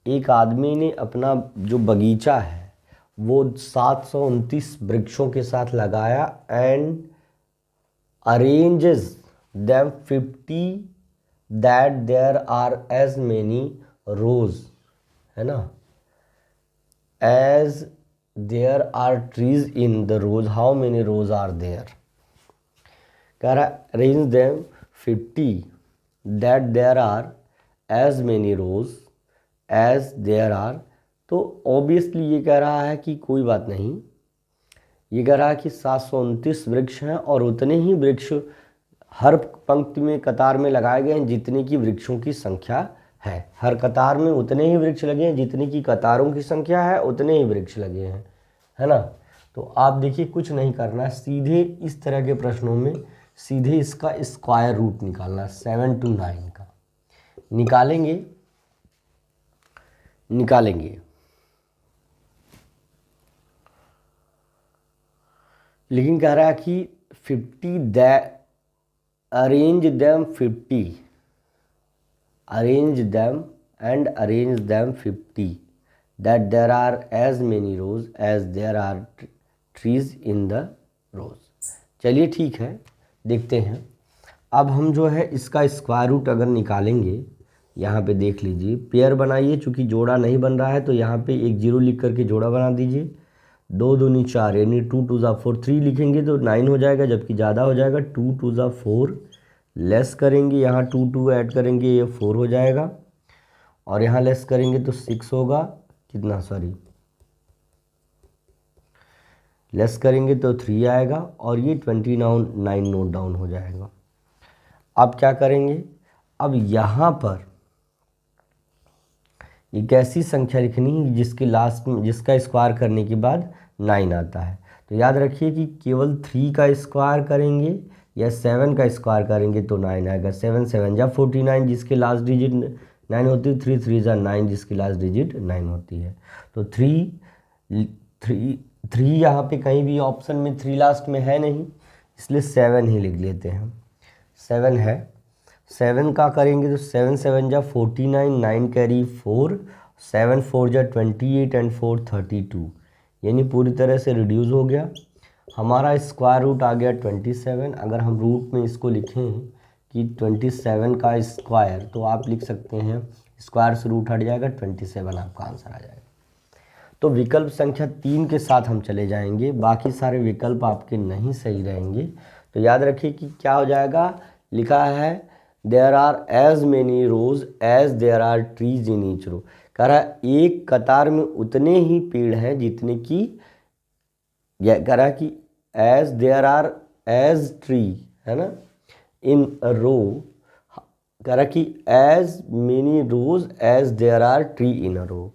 एक आदमी ने अपना जो बगीचा है वो 729 वृक्षों के साथ लगाया and arranges them 50 that there are as many rows, है ना, as there are trees in the rows, how many rows are there. कह रहा arrange them 50 that there are as many rows as there are. तो obviously ये कह रहा है कि कोई बात नहीं, ये कह रहा है कि 729 वृक्ष हैं और उतने ही वृक्ष हर पंक्ति में कतार में लगाए गए हैं जितने की वृक्षों की संख्या है। हर कतार में उतने ही वृक्ष लगे हैं जितनी की कतारों की संख्या है, उतने ही वृक्ष लगे हैं, है ना। तो आप देखिए कुछ नहीं करना है, सीधे इस तरह के प्रश्नों में सीधे इसका स्क्वायर रूट निकालना, 7 to 9 का निकालेंगे। लेकिन कह रहा है कि 50 arrange them 50 that there are as many rows as there are trees in the rows. चलिए ठीक है, देखते हैं। अब हम जो है इसका स्क्वायर रूट अगर निकालेंगे, यहाँ पे देख लीजिए, पेयर बनाइए, चूँकि जोड़ा नहीं बन रहा है तो यहाँ पे एक जीरो लिख करके जोड़ा बना दीजिए। 2 दूनी 4 यानी 2 2 ज़ा 4, 3 लिखेंगे तो 9 हो जाएगा, जबकि ज़्यादा हो जाएगा 2 2 ज़ा 4, लेस करेंगे यहाँ 2 2 ऐड करेंगे ये 4 हो जाएगा, और यहाँ लेस करेंगे तो 6 होगा, कितना सॉरी लेस करेंगे तो 3 आएगा, और ये 29 नोट डाउन हो जाएगा। अब क्या करेंगे, अब यहाँ पर एक ऐसी संख्या लिखनी है जिसके लास्ट में, जिसका स्क्वायर करने के बाद 9 आता है। तो याद रखिए कि केवल 3 का स्क्वायर करेंगे या 7 का स्क्वायर करेंगे तो 9 आएगा। 7 7 जा 49, जिसके लास्ट डिजिट 9 होती है, 3 3 जा 9, जिसकी लास्ट डिजिट 9 होती है। तो 3 यहाँ पे कहीं भी ऑप्शन में 3 लास्ट में है नहीं, इसलिए 7 ही लिख लेते हैं। 7 है, 7 का करेंगे तो 7 7 जा 49, 9 कैरी 4, 7 4 जा 28 एंड 4 32, यानी पूरी तरह से रिड्यूस हो गया। हमारा स्क्वायर रूट आ गया 27। अगर हम रूट में इसको लिखें कि 27 का स्क्वायर, तो आप लिख सकते हैं स्क्वायर से रूट हट जाएगा, 27 आपका आंसर आ जाएगा। तो विकल्प संख्या 3 के साथ हम चले जाएंगे, बाकी सारे विकल्प आपके नहीं सही रहेंगे। तो याद रखिए कि क्या हो जाएगा, लिखा है there are as many rows as there are trees in each row. कह रहा है एक कतार में उतने ही पेड़ हैं जितने की, कह रहा है कि as there are as tree, है ना, इन अ रो। कह रहा है कि as many rows as there are tree in a row,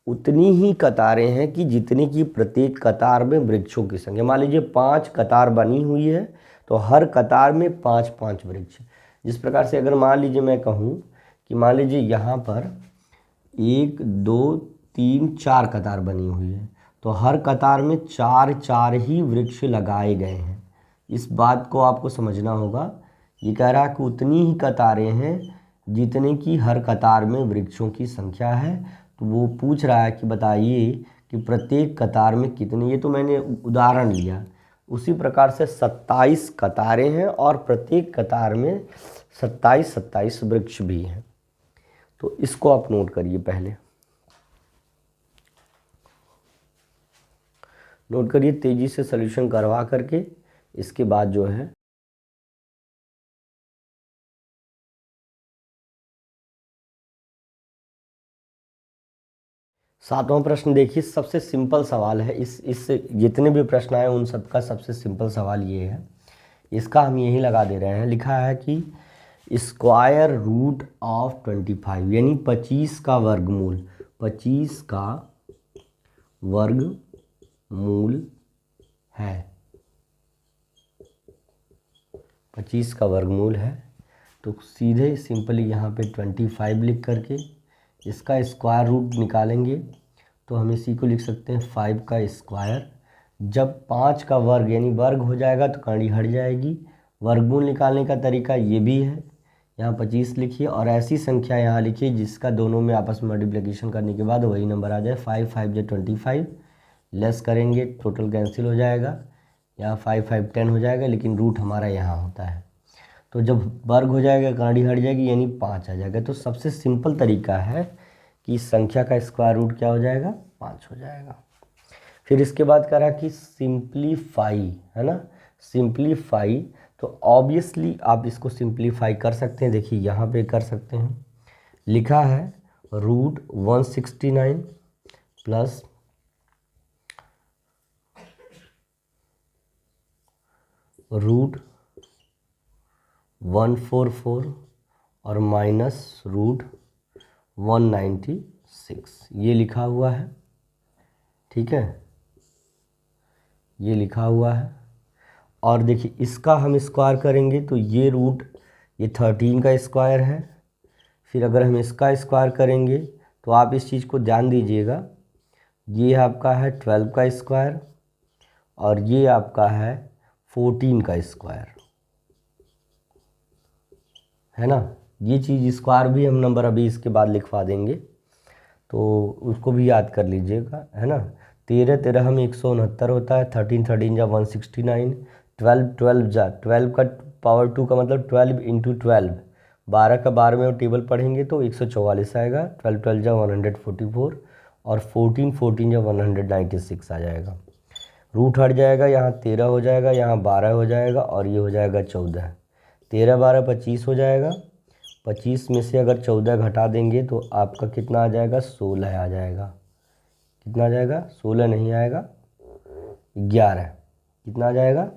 उतनी ही कतारें हैं कि जितनी की प्रत्येक कतार में वृक्षों की संख्या। मान लीजिए 5 कतार बनी हुई है तो हर कतार में 5 5 वृक्ष। जिस प्रकार से अगर मान लीजिए मैं कहूँ कि मान लीजिए यहाँ पर 1 2 3 4 कतार बनी हुई है, तो हर कतार में 4 4 ही वृक्ष लगाए गए हैं। इस बात को आपको समझना होगा। ये कह रहा है कि उतनी ही कतारें हैं जितने की हर कतार में वृक्षों की संख्या है। तो वो पूछ रहा है कि बताइए कि प्रत्येक कतार में कितने, ये तो मैंने उदाहरण लिया, उसी प्रकार से 27 कतारें हैं और प्रत्येक कतार में 27 27 वृक्ष भी हैं। तो इसको आप नोट करिए पहले। नोट करिए, तेज़ी से सॉल्यूशन करवा करके इसके बाद जो है सातवां प्रश्न देखिए, सबसे सिंपल सवाल है। इस जितने भी प्रश्न आए उन सबका सबसे सिंपल सवाल ये है, इसका हम यही लगा दे रहे हैं। लिखा है कि स्क्वायर रूट ऑफ 25 यानी 25 का वर्गमूल, 25 का वर्गमूल है, 25 का वर्गमूल है। तो सीधे सिंपली यहाँ पे 25 लिख करके इसका स्क्वायर रूट निकालेंगे तो हम इसी को लिख सकते हैं 5 का स्क्वायर। जब 5 का वर्ग यानी वर्ग हो जाएगा तो कड़ी हट जाएगी। वर्गमूल निकालने का तरीका ये भी है, यहाँ 25 लिखिए और ऐसी संख्या यहाँ लिखिए जिसका दोनों में आपस में मल्टीप्लिकेशन करने के बाद वही नंबर आ जाए। 5 5 जो 25, लेस करेंगे टोटल कैंसिल हो जाएगा, यहाँ 5 5 10 हो जाएगा, लेकिन रूट हमारा यहाँ होता है। तो जब वर्ग हो जाएगा गाड़ी हट जाएगी यानी 5 आ जाएगा। तो सबसे सिंपल तरीका है कि इस संख्या का स्क्वायर रूट क्या हो जाएगा, 5 हो जाएगा। फिर इसके बाद करा कि सिंप्लीफाई, है ना, सिंप्लीफाई। तो ऑब्वियसली आप इसको सिंप्लीफाई कर सकते हैं, देखिए यहाँ पे कर सकते हैं। लिखा है रूट 169 प्लस रूट 144 और माइनस रूट 196, ये लिखा हुआ है, ठीक है, ये लिखा हुआ है। और देखिए इसका हम स्क्वायर करेंगे तो ये रूट, ये 13 का स्क्वायर है। फिर अगर हम इसका स्क्वायर करेंगे तो आप इस चीज़ को ध्यान दीजिएगा, ये आपका है 12 का स्क्वायर और ये आपका है 14 का स्क्वायर, है ना। ये चीज़ स्क्वायर भी हम नंबर अभी इसके बाद लिखवा देंगे, तो उसको भी याद कर लीजिएगा, है ना। 13 13 में 169 होता है, 13 13 जा 169, 12 12 जा 12 का पावर 2 का मतलब 12 इंटू 12, 12 का 12 में टेबल पढ़ेंगे तो 144 आएगा, 12 12 जा 144 और 14 14 जा 196 आ जाएगा। रूट हट जाएगा, यहाँ 13 हो जाएगा, यहाँ 12 हो जाएगा और ये हो जाएगा 14। 13 12 25 हो जाएगा, 25 में से अगर 14 घटा देंगे तो आपका कितना आ जाएगा, 16 आ जाएगा। कितना आ जाएगा, 16 नहीं आएगा, 11। कितना आ जाएगा,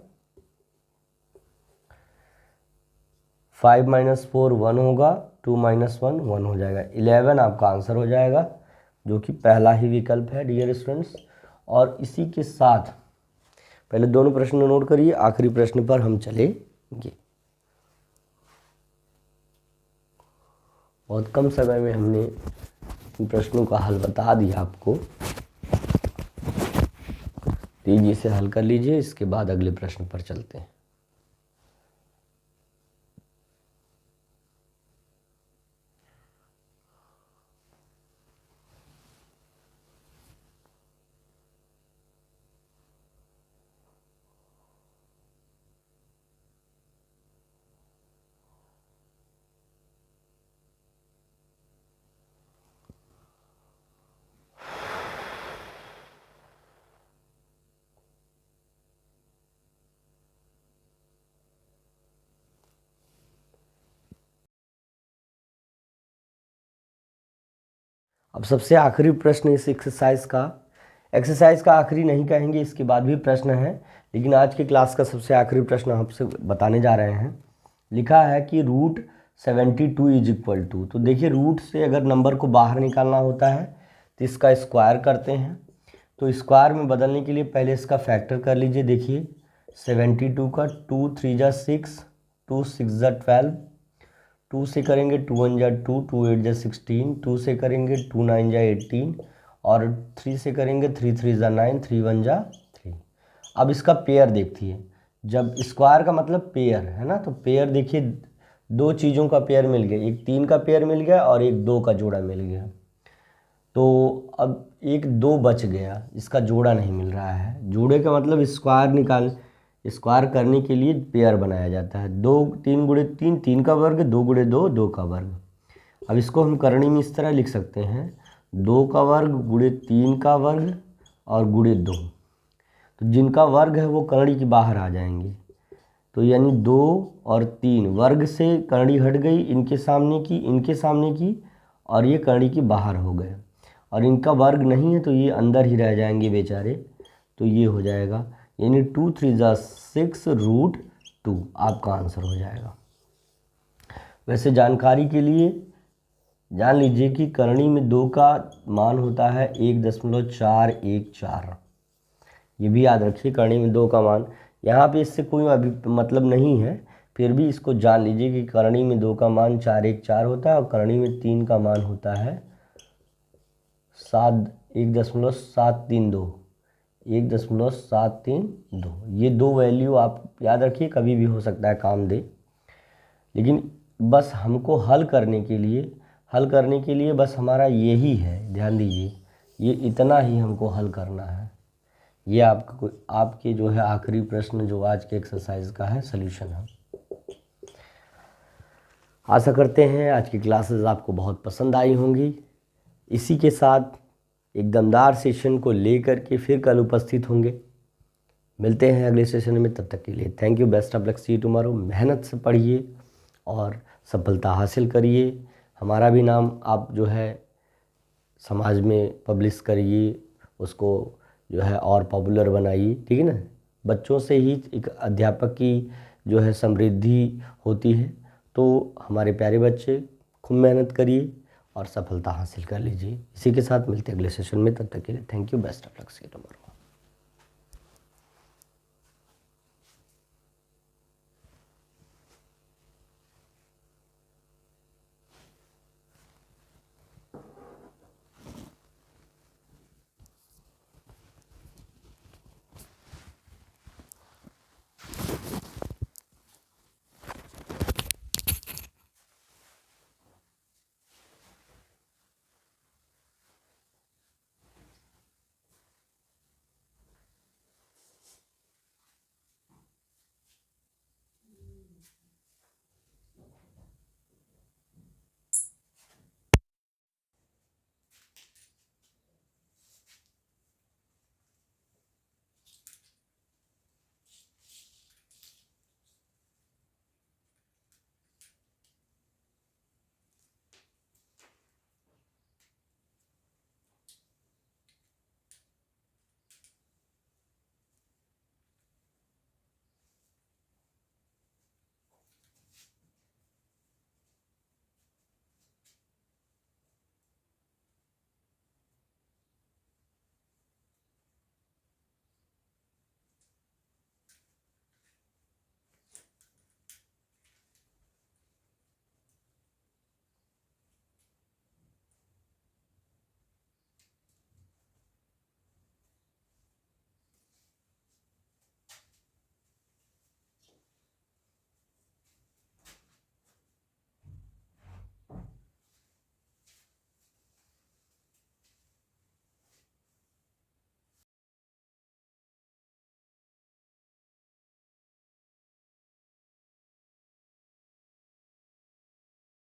5 - 4 1 होगा, 2 - 1 1 हो जाएगा। 11 आपका आंसर हो जाएगा, जो कि पहला ही विकल्प है डियर स्टूडेंट्स। और इसी के साथ पहले दोनों प्रश्न नोट करिए, आखिरी प्रश्न पर हम चलेंगे। बहुत कम समय में हमने इन प्रश्नों का हल बता दिया आपको, तेजी से हल कर लीजिए, इसके बाद अगले प्रश्न पर चलते हैं। अब सबसे आखिरी प्रश्न इस एक्सरसाइज का आखिरी नहीं कहेंगे, इसके बाद भी प्रश्न है, लेकिन आज की क्लास का सबसे आखिरी प्रश्न आपसे बताने जा रहे हैं। लिखा है कि रूट 72 इज इक्वल टू, तो देखिए रूट से अगर नंबर को बाहर निकालना होता है तो इसका स्क्वायर करते हैं। तो स्क्वायर में बदलने के लिए पहले इसका फैक्टर कर लीजिए। देखिए 72 का 2 3 जा 6, 2 6 जा 12, 2 से करेंगे 2 1 जा 2, 2 8 जा 16, 2 से करेंगे 2 9 जा 18 और 3 से करेंगे 3 3 जा 9, 3 1 जा 3। अब इसका पेयर देखिए, जब स्क्वायर का मतलब पेयर है ना, तो पेयर देखिए दो चीज़ों का पेयर मिल गया, एक 3 का पेयर मिल गया और एक 2 का जोड़ा मिल गया। तो अब एक 2 बच गया, इसका जोड़ा नहीं मिल रहा है। जोड़े का मतलब स्क्वायर करने के लिए पेयर बनाया जाता है। 2 3 गुणे 3 3 का वर्ग, 2 गुणे 2 2 का वर्ग। अब इसको हम करनी में इस तरह लिख सकते हैं, 2 का वर्ग गुणे 3 का वर्ग और गुणे 2। तो जिनका वर्ग है वो करड़ी के बाहर आ जाएंगे। तो यानी 2 और 3 वर्ग से करड़ी हट गई, इनके सामने की और ये करड़ी के बाहर हो गए। और इनका वर्ग नहीं है तो ये अंदर ही रह जाएंगे बेचारे। तो ये हो जाएगा, यानी 2 3 जा 6 √2 आपका आंसर हो जाएगा। वैसे जानकारी के लिए जान लीजिए कि करणी में 2 का मान होता है 1.414। ये भी याद रखिए, करणी में 2 का मान, यहाँ पे इससे कोई अभी मतलब नहीं है, फिर भी इसको जान लीजिए कि करणी में 2 का मान 414 होता है और करणी में 3 का मान होता है 1.732। 1.732। ये 2 वैल्यू आप याद रखिए, कभी भी हो सकता है काम दे। लेकिन बस हमको हल करने के लिए बस हमारा यही है, ध्यान दीजिए, ये इतना ही हमको हल करना है। ये आपके जो है आखिरी प्रश्न जो आज के एक्सरसाइज का है सॉल्यूशन है। आशा करते हैं आज की क्लासेस आपको बहुत पसंद आई होंगी। इसी के साथ एक दमदार सेशन को लेकर के फिर कल उपस्थित होंगे। मिलते हैं अगले सेशन में, तब तक के लिए thank you, best of luck, see you tomorrow. मेहनत से पढ़िए और सफलता हासिल करिए। हमारा भी नाम आप जो है समाज में पब्लिश करिए, उसको जो है और पॉपुलर बनाइए, ठीक है ना। बच्चों से ही एक अध्यापक की जो है समृद्धि होती है। तो हमारे प्यारे बच्चे खूब मेहनत करिए और सफलता हासिल कर लीजिए। इसी के साथ मिलते हैं अगले सेशन में, तब तक के लिए thank you, best of luck, see you tomorrow.